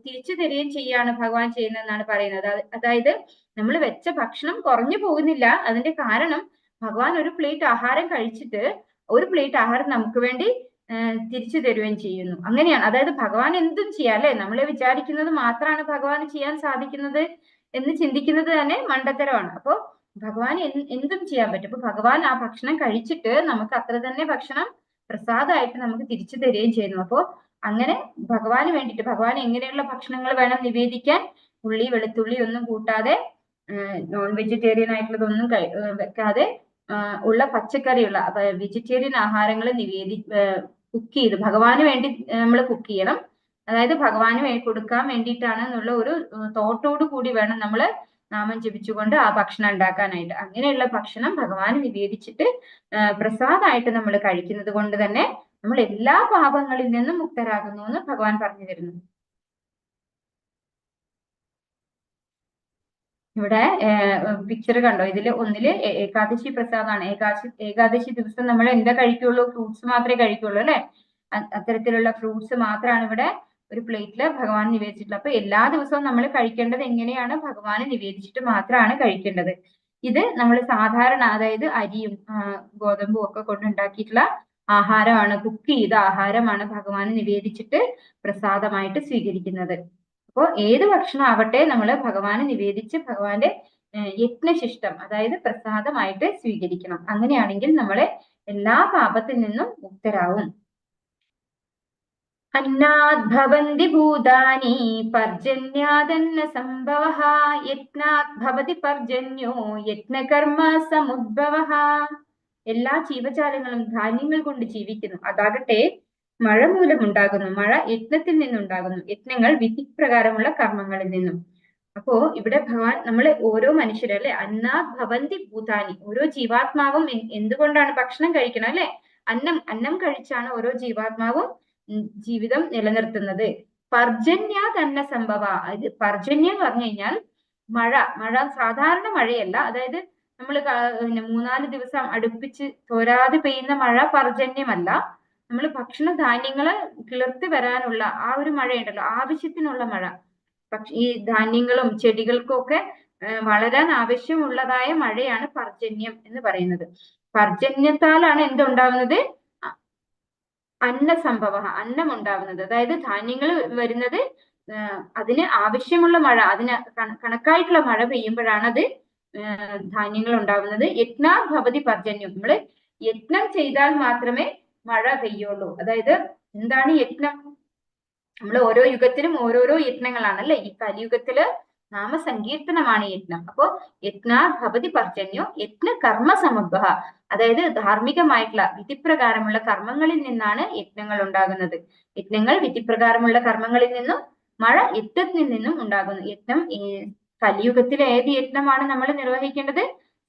തിരിച്ചു തരികയും ചെയ്യാണ് ഭഗവാൻ ചെയ്യുന്നതെന്നാണ് പറയുന്നത്. അതായത് നമ്മൾ വെച്ച ഭക്ഷണം കുറഞ്ഞു പോകുന്നില്ല. അതിന്റെ കാരണം ഭഗവാൻ ഒരു പ്ലേറ്റ് ആഹാരം കഴിച്ചിട്ട് ഒരു പ്ലേറ്റ് ആഹാരം നമുക്ക് വേണ്ടി തിരിച്ചു തരുകയും ചെയ്യുന്നു. അങ്ങനെയാണ്. അതായത് ഭഗവാൻ എന്തും ചെയ്യാം അല്ലെ? നമ്മളെ വിചാരിക്കുന്നത് മാത്രമാണ് ഭഗവാന് ചെയ്യാൻ സാധിക്കുന്നത് എന്ന് ചിന്തിക്കുന്നത് തന്നെ മണ്ടത്തരമാണ്. അപ്പോ ഭഗവാൻ എന്തും ചെയ്യാൻ പറ്റും. അപ്പൊ ഭഗവാൻ ആ ഭക്ഷണം കഴിച്ചിട്ട് നമുക്ക് അത്ര തന്നെ ഭക്ഷണം പ്രസാദമായിട്ട് നമുക്ക് തിരിച്ചു തരികയും ചെയ്യുന്നു. അപ്പോ അങ്ങനെ ഭഗവാന് വേണ്ടിയിട്ട് ഭഗവാൻ എങ്ങനെയുള്ള ഭക്ഷണങ്ങൾ വേണം നിവേദിക്കാൻ? ഉള്ളി വെളുത്തുള്ളി ഒന്നും കൂട്ടാതെ, നോൺ വെജിറ്റേറിയൻ ആയിട്ടുള്ളതൊന്നും വെക്കാതെ ഉള്ള പച്ചക്കറിയുള്ള വെജിറ്റേറിയൻ ആഹാരങ്ങൾ കുക്ക് ചെയ്ത് ഭഗവാന് വേണ്ടി നമ്മൾ കുക്ക് ചെയ്യണം. അതായത് ഭഗവാന് കൊടുക്കാൻ വേണ്ടിയിട്ടാണ് എന്നുള്ള ഒരു തോട്ടോടു കൂടി വേണം നമ്മൾ നാമം ജപിച്ചുകൊണ്ട് ആ ഭക്ഷണം ഉണ്ടാക്കാനായിട്ട്. അങ്ങനെയുള്ള ഭക്ഷണം ഭഗവാന് നിവേദിച്ചിട്ട് പ്രസാദമായിട്ട് നമ്മൾ കഴിക്കുന്നത് കൊണ്ട് തന്നെ നമ്മൾ എല്ലാ പാപങ്ങളിൽ നിന്നും മുക്തരാകുന്നു എന്ന് ഭഗവാൻ പറഞ്ഞു തരുന്നു. ഇവിടെ പിക്ചർ കണ്ടോ? ഇതില് ഒന്നില് ഏകാദശി പ്രസാദമാണ്. ഏകാദശി ദിവസം നമ്മൾ എന്താ കഴിക്കുള്ളൂ? ഫ്രൂട്ട്സ് മാത്രമേ കഴിക്കുള്ളൂ അല്ലെ? അത്തരത്തിലുള്ള ഫ്രൂട്ട്സ് മാത്രമാണ് ഇവിടെ ഒരു പ്ലേറ്റില് ഭഗവാൻ നിവേദിച്ചിട്ടുള്ളത്. അപ്പൊ എല്ലാ ദിവസവും നമ്മൾ കഴിക്കേണ്ടത് എങ്ങനെയാണ്? ഭഗവാന് നിവേദിച്ചിട്ട് മാത്രമാണ് കഴിക്കേണ്ടത്. ഇത് നമ്മൾ സാധാരണ, അതായത് അരിയും ഗോതമ്പും ഒക്കെ കൊണ്ടുണ്ടാക്കിയിട്ടുള്ള ആഹാരമാണ്, കുക്ക് ചെയ്ത ആഹാരമാണ് ഭഗവാന് നിവേദിച്ചിട്ട് പ്രസാദമായിട്ട് സ്വീകരിക്കുന്നത്. അപ്പോ ഏത് ഭക്ഷണം ആവട്ടെ നമ്മൾ ഭഗവാന് നിവേദിച്ച് ഭഗവാന്റെ യജ്ഞശിഷ്ടം, അതായത് പ്രസാദമായിട്ട് സ്വീകരിക്കണം. അങ്ങനെയാണെങ്കിൽ നമ്മളെ എല്ലാ പാപത്തിൽ നിന്നും മുക്തരാവും. അന്നാദ് ഭവന്തി ഭൂതാനി പർജന്യാദന്ന സംഭവഃ യജ്ഞാത് ഭവതി പർജന്യോ യജ്ഞകർമ്മ സമുദ്ഭവഃ. എല്ലാ ജീവജാലങ്ങളും ധാന്യങ്ങൾ കൊണ്ട് ജീവിക്കുന്നു. അതാകട്ടെ മഴ മൂലമുണ്ടാകുന്നു. മഴ യജ്ഞത്തിൽ നിന്നുണ്ടാകുന്നു. യജ്ഞങ്ങൾ വിധിപ്രകാരമുള്ള കർമ്മങ്ങളിൽ നിന്നും. അപ്പോ ഇവിടെ ഭഗവാൻ നമ്മളെ ഓരോ മനുഷ്യരും അല്ലെ, അന്നാദ് ഭവന്തി ഭൂതാനി, ഓരോ ജീവാത്മാവും എന്തുകൊണ്ടാണ് ഭക്ഷണം കഴിക്കണം അല്ലെ? അന്നം കഴിച്ചാണ് ഓരോ ജീവാത്മാവും ജീവിതം നിലനിർത്തുന്നത്. പർജന്യാത് അന്ന സംഭവ. ഇത് പർജന്യം എന്ന് പറഞ്ഞു കഴിഞ്ഞാൽ മഴ സാധാരണ മഴയല്ല. അതായത് നമ്മൾ 3-4 ദിവസം അടുപ്പിച്ച് തോരാതെ പെയ്യുന്ന മഴ പർജന്യമല്ല. നമ്മൾ ഭക്ഷണ ധാന്യങ്ങള് കിളിർത്ത് വരാനുള്ള ആ ഒരു മഴയുണ്ടല്ലോ, ആവശ്യത്തിനുള്ള മഴ. പക്ഷെ ഈ ധാന്യങ്ങളും ചെടികൾക്കും ഒക്കെ വളരാൻ ആവശ്യമുള്ളതായ മഴയാണ് പർജന്യം എന്ന് പറയുന്നത്. പർജന്യത്താലാണ് എന്തുണ്ടാവുന്നത്? അന്നസംഭവ, അന്നം ഉണ്ടാവുന്നത്. അതായത് ധാന്യങ്ങൾ വരുന്നത് അതിന് ആവശ്യമുള്ള മഴ, അതിന് കണക്കായിട്ടുള്ള മഴ പെയ്യുമ്പോഴാണ് അത് ധാന്യങ്ങൾ ഉണ്ടാവുന്നത്. യജ്ഞാ ഭവതി പർജന്യം. നമ്മള് യജ്ഞം ചെയ്താൽ മാത്രമേ മഴ പെയ്യുള്ളൂ. അതായത് എന്താണ് യജ്ഞം? നമ്മൾ ഓരോ യുഗത്തിലും ഓരോരോ യജ്ഞങ്ങളാണ് അല്ലെ? ഈ കലിയുഗത്തില് നാമസങ്കീർത്തനമാണ് യജ്ഞം. അപ്പോ യജ്ഞാ ഭവതി പർജന്യോ യജ്ഞ കർമ്മ സമുദ്ഭവ. അതായത് ധാർമ്മികമായിട്ടുള്ള വിധിപ്രകാരമുള്ള കർമ്മങ്ങളിൽ നിന്നാണ് യജ്ഞങ്ങൾ ഉണ്ടാകുന്നത്. യജ്ഞങ്ങൾ വിധിപ്രകാരമുള്ള കർമ്മങ്ങളിൽ നിന്നും, മഴ യജ്ഞത്തിൽ നിന്നും ഉണ്ടാകുന്നു. യജ്ഞം കലിയുഗത്തിലെ ഏത് യജ്ഞമാണ് നമ്മൾ നിർവഹിക്കേണ്ടത്?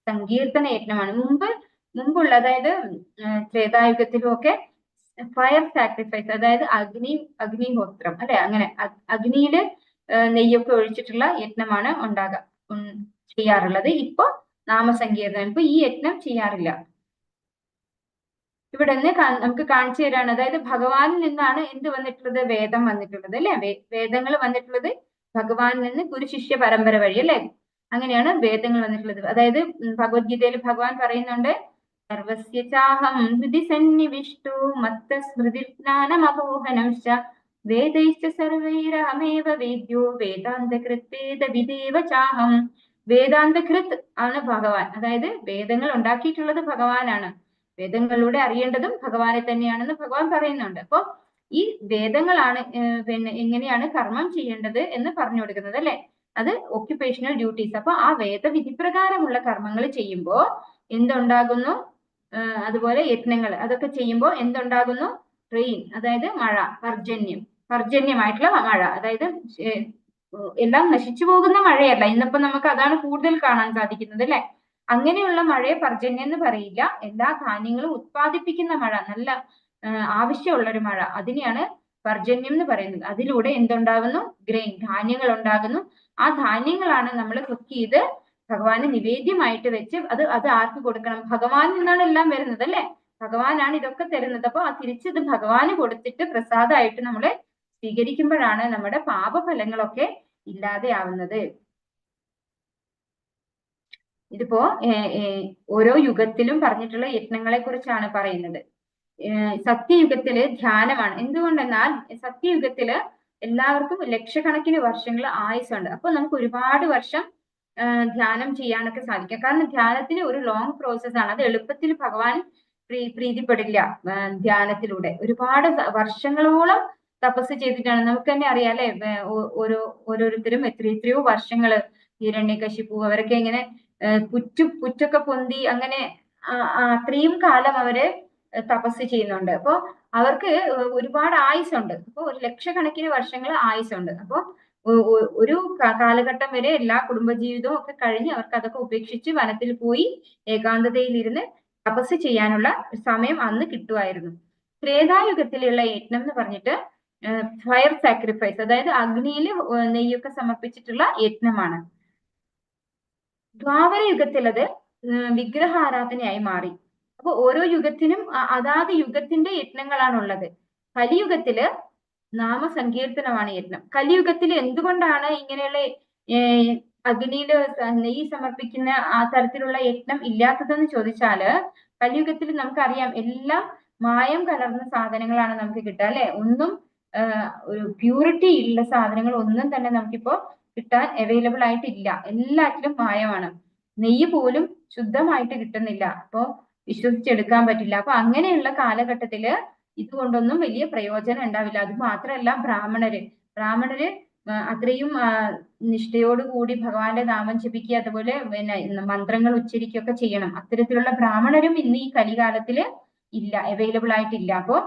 സങ്കീർത്തന യജ്ഞമാണ്. മുമ്പുള്ള, അതായത് ത്രേതായുഗത്തിലും ഒക്കെ ഫയർ സാക്രിഫൈസ്, അതായത് അഗ്നിഹോത്രം അല്ലെ, അങ്ങനെ അഗ്നിയില് നെയ്യൊക്കെ ഒഴിച്ചിട്ടുള്ള യജ്ഞമാണ് ചെയ്യാറുള്ളത്. ഇപ്പൊ നാമസങ്കീർത്തനം, ഇപ്പൊ ഈ യജ്ഞം ചെയ്യാറില്ല. ഇവിടെ നിന്ന് നമുക്ക് കാണിച്ചു തരാണ്. അതായത് ഭഗവാനിൽ നിന്നാണ് എന്ത് വന്നിട്ടുള്ളത്? വേദം വന്നിട്ടുള്ളത് അല്ലെ? വേദങ്ങൾ വന്നിട്ടുള്ളത് ഭഗവാനിൽ നിന്ന് ഗുരു ശിഷ്യ പരമ്പര വഴി അല്ലെ? അങ്ങനെയാണ് വേദങ്ങൾ വന്നിട്ടുള്ളത്. അതായത് ഭഗവത്ഗീതയിൽ ഭഗവാൻ പറയുന്നുണ്ട്, സർവസ്യ ചാഹം ഹൃദി സന്നിവിഷ്ടോ മത്ത സ്മൃതി ജ്ഞാനമപോഹനം വേദൈശ്ച സർവൈരഹമേവ വേദ്യോ വേദാന്തകൃത് വേദവിദേവ ചാഹം. വേദാന്തകൃത് ആണ് ഭഗവാൻ. അതായത് വേദങ്ങൾ ഉണ്ടാക്കിയിട്ടുള്ളത് ഭഗവാനാണ്. വേദങ്ങളിലൂടെ അറിയേണ്ടതും ഭഗവാനെ തന്നെയാണെന്ന് ഭഗവാൻ പറയുന്നുണ്ട്. അപ്പൊ ഈ വേദങ്ങളാണ് പിന്നെ എങ്ങനെയാണ് കർമ്മം ചെയ്യേണ്ടത് എന്ന് പറഞ്ഞു കൊടുക്കുന്നത് അല്ലെ. അത് ഒക്യുപേഷണൽ ഡ്യൂട്ടീസ്. അപ്പൊ ആ വേദവിധി പ്രകാരമുള്ള കർമ്മങ്ങൾ ചെയ്യുമ്പോൾ എന്തുണ്ടാകുന്നു? അതുപോലെ യജ്ഞങ്ങൾ അതൊക്കെ ചെയ്യുമ്പോൾ എന്തുണ്ടാകുന്നു? റെയിൻ, അതായത് മഴ, പർജന്യമായിട്ടുള്ള മഴ, അതായത് എല്ലാം നശിച്ചു പോകുന്ന മഴയല്ല. ഇന്നിപ്പോ നമുക്ക് അതാണ് കൂടുതൽ കാണാൻ സാധിക്കുന്നത് അല്ലെ. അങ്ങനെയുള്ള മഴയെ പർജന്യം എന്ന് പറയില്ല. എല്ലാ ധാന്യങ്ങളും ഉത്പാദിപ്പിക്കുന്ന മഴ, നല്ല ആവശ്യമുള്ള ഒരു മഴ, അതിനെയാണ് പർജന്യം എന്ന് പറയുന്നത്. അതിലൂടെ എന്തുണ്ടാകുന്നു? ഗ്രെയിൻ, ധാന്യങ്ങൾ ഉണ്ടാകുന്നു. ആ ധാന്യങ്ങളാണ് നമ്മൾ കുക്ക് ചെയ്ത് ഭഗവാന് നിവേദ്യമായിട്ട് വെച്ച് അത് ആർക്ക് കൊടുക്കണം? ഭഗവാനിൽ നിന്നാണ് എല്ലാം വരുന്നത് അല്ലെ. ഭഗവാനാണ് ഇതൊക്കെ തരുന്നത്. അപ്പൊ ആ തിരിച്ചത് ഭഗവാന് കൊടുത്തിട്ട് പ്രസാദമായിട്ട് നമ്മൾ സ്വീകരിക്കുമ്പോഴാണ് നമ്മുടെ പാപഫലങ്ങളൊക്കെ ഇല്ലാതെയാവുന്നത്. ഇതിപ്പോ ഓരോ യുഗത്തിലും പറഞ്ഞിട്ടുള്ള യജ്ഞങ്ങളെ കുറിച്ചാണ് പറയുന്നത്. സത്യയുഗത്തില് ധ്യാനമാണ്. എന്തുകൊണ്ടെന്നാൽ സത്യയുഗത്തില് എല്ലാവർക്കും ലക്ഷക്കണക്കിന് വർഷങ്ങൾ ആയുസുണ്ട്. അപ്പൊ നമുക്ക് ഒരുപാട് വർഷം ധ്യാനം ചെയ്യാനൊക്കെ സാധിക്കും. കാരണം ധ്യാനത്തിന് ഒരു ലോങ് പ്രോസസ് ആണ്. അത് എളുപ്പത്തിൽ ഭഗവാൻ പ്രീതിപ്പെടില്ല. ധ്യാനത്തിലൂടെ ഒരുപാട് വർഷങ്ങളോളം തപസ് ചെയ്തിട്ടാണ്. നമുക്ക് തന്നെ അറിയാം അല്ലെ, ഓരോരുത്തരും എത്രയോ വർഷങ്ങള്, ഹിരണ്യകശിപു അവരൊക്കെ ഇങ്ങനെ പുറ്റൊക്കെ പൊന്തി അങ്ങനെ അത്രയും കാലം അവര് തപസ് ചെയ്യുന്നുണ്ട്. അപ്പൊ അവർക്ക് ഒരുപാട് ആയുസുണ്ട്. അപ്പൊ 1 ലക്ഷക്കണക്കിന് വർഷങ്ങൾ ആയുസുണ്ട്. അപ്പൊ ഒരു കാലഘട്ടം വരെ എല്ലാ കുടുംബജീവിതവും ഒക്കെ കഴിഞ്ഞ് അവർക്ക് അതൊക്കെ ഉപേക്ഷിച്ച് വനത്തിൽ പോയി ഏകാന്തതയിൽ ഇരുന്ന് തപസ് ചെയ്യാനുള്ള സമയം അന്ന് കിട്ടുമായിരുന്നു. ത്രേതായുഗത്തിലുള്ള യജ്ഞം എന്ന് പറഞ്ഞിട്ട് ഫയർ സാക്രിഫൈസ്, അതായത് അഗ്നിയിൽ നെയ്യൊക്കെ സമർപ്പിച്ചിട്ടുള്ള യജ്ഞമാണ്. ദ്വാപര യുഗത്തിലത് വിഗ്രഹാരാധനയായി മാറി. അപ്പൊ ഓരോ യുഗത്തിനും അതാത് യുഗത്തിന്റെ യജ്ഞങ്ങളാണുള്ളത്. കലിയുഗത്തില് നാമസങ്കീർത്തനമാണ് യജ്ഞം. കലിയുഗത്തിൽ എന്തുകൊണ്ടാണ് ഇങ്ങനെയുള്ള അഗ്നിയില് നെയ്യ് സമർപ്പിക്കുന്ന ആ തരത്തിലുള്ള യജ്ഞം ഇല്ലാത്തതെന്ന് ചോദിച്ചാല്, കലിയുഗത്തിൽ നമുക്കറിയാം എല്ലാം മായം കലർന്ന സാധനങ്ങളാണ് നമുക്ക് കിട്ടുക അല്ലെ. ഒന്നും ഒരു പ്യൂരിറ്റി ഉള്ള സാധനങ്ങൾ ഒന്നും തന്നെ നമുക്കിപ്പോ കിട്ടാൻ അവൈലബിൾ ആയിട്ടില്ല. എല്ലാറ്റിലും മായമാണ്. നെയ്യ് പോലും ശുദ്ധമായിട്ട് കിട്ടുന്നില്ല. അപ്പോ വിശ്വസിച്ചെടുക്കാൻ പറ്റില്ല. അപ്പൊ അങ്ങനെയുള്ള കാലഘട്ടത്തില് ഇതുകൊണ്ടൊന്നും വലിയ പ്രയോജനം ഉണ്ടാവില്ല. അത് മാത്രമല്ല, ബ്രാഹ്മണര് അത്രയും നിഷ്ഠയോടുകൂടി ഭഗവാന്റെ നാമം ജപിക്കുക, അതുപോലെ പിന്നെ മന്ത്രങ്ങൾ ഉച്ചരിക്കുകയൊക്കെ ചെയ്യണം. അത്തരത്തിലുള്ള ബ്രാഹ്മണരും ഇന്ന് ഈ കലികാലത്തില് ഇല്ല, അവൈലബിൾ ആയിട്ടില്ല. അപ്പോ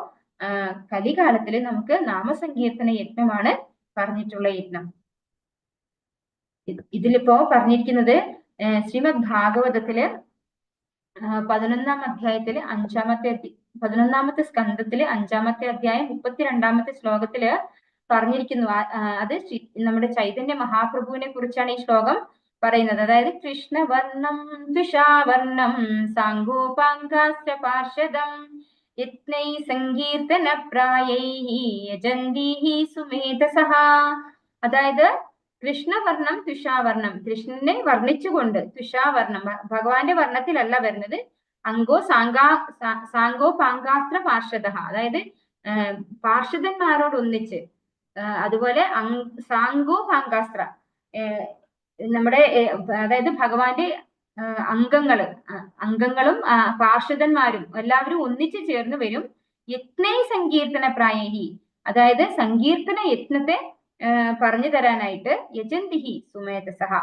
കലികാലത്തില് നമുക്ക് നാമസങ്കീർത്തന യജ്ഞമാണ് പറഞ്ഞിട്ടുള്ള യജ്ഞം. ഇതിലിപ്പോ പറഞ്ഞിരിക്കുന്നത് ശ്രീമദ് ഭാഗവതത്തില് 11-ാം അധ്യായത്തില് 11-ാമത്തെ സ്കന്ധത്തില് 5-ാമത്തെ അധ്യായം 32-ാമത്തെ ശ്ലോകത്തില് പറഞ്ഞിരിക്കുന്നു. അത് നമ്മുടെ ചൈതന്യ മഹാപ്രഭുവിനെ കുറിച്ചാണ് ഈ ശ്ലോകം പറയുന്നത്. അതായത് കൃഷ്ണവർണം തുഷാവർണം സാംഗോപാംഗാശ്ച പാർഷദം യജ്ഞൈ സങ്കീർത്തന പ്രായൈഹി യജന്തീഹി സുമേധസഃ. അതായത് കൃഷ്ണവർണം തുഷാവർണം, കൃഷ്ണനെ വർണ്ണിച്ചുകൊണ്ട്, തുഷാവർണം ഭഗവാന്റെ വർണ്ണത്തിലല്ല വരുന്നത്, സാംഗോ പാങ്കാസ്ത്ര പാർഷദ, അതായത് പാർഷദന്മാരോട് ഒന്നിച്ച്, അതുപോലെ സാംഗോ പാങ്കാസ്ത്ര നമ്മുടെ അതായത് ഭഗവാന്റെ അംഗങ്ങളും പാർഷദന്മാരും എല്ലാവരും ഒന്നിച്ചു ചേർന്ന് വരും. യജ്ഞൈ സങ്കീർത്തന പ്രായഹി, അതായത് സങ്കീർത്തന യജ്ഞത്തെ പറഞ്ഞു തരാനായിട്ട് യജന്തിഹി സുമേധസഃ.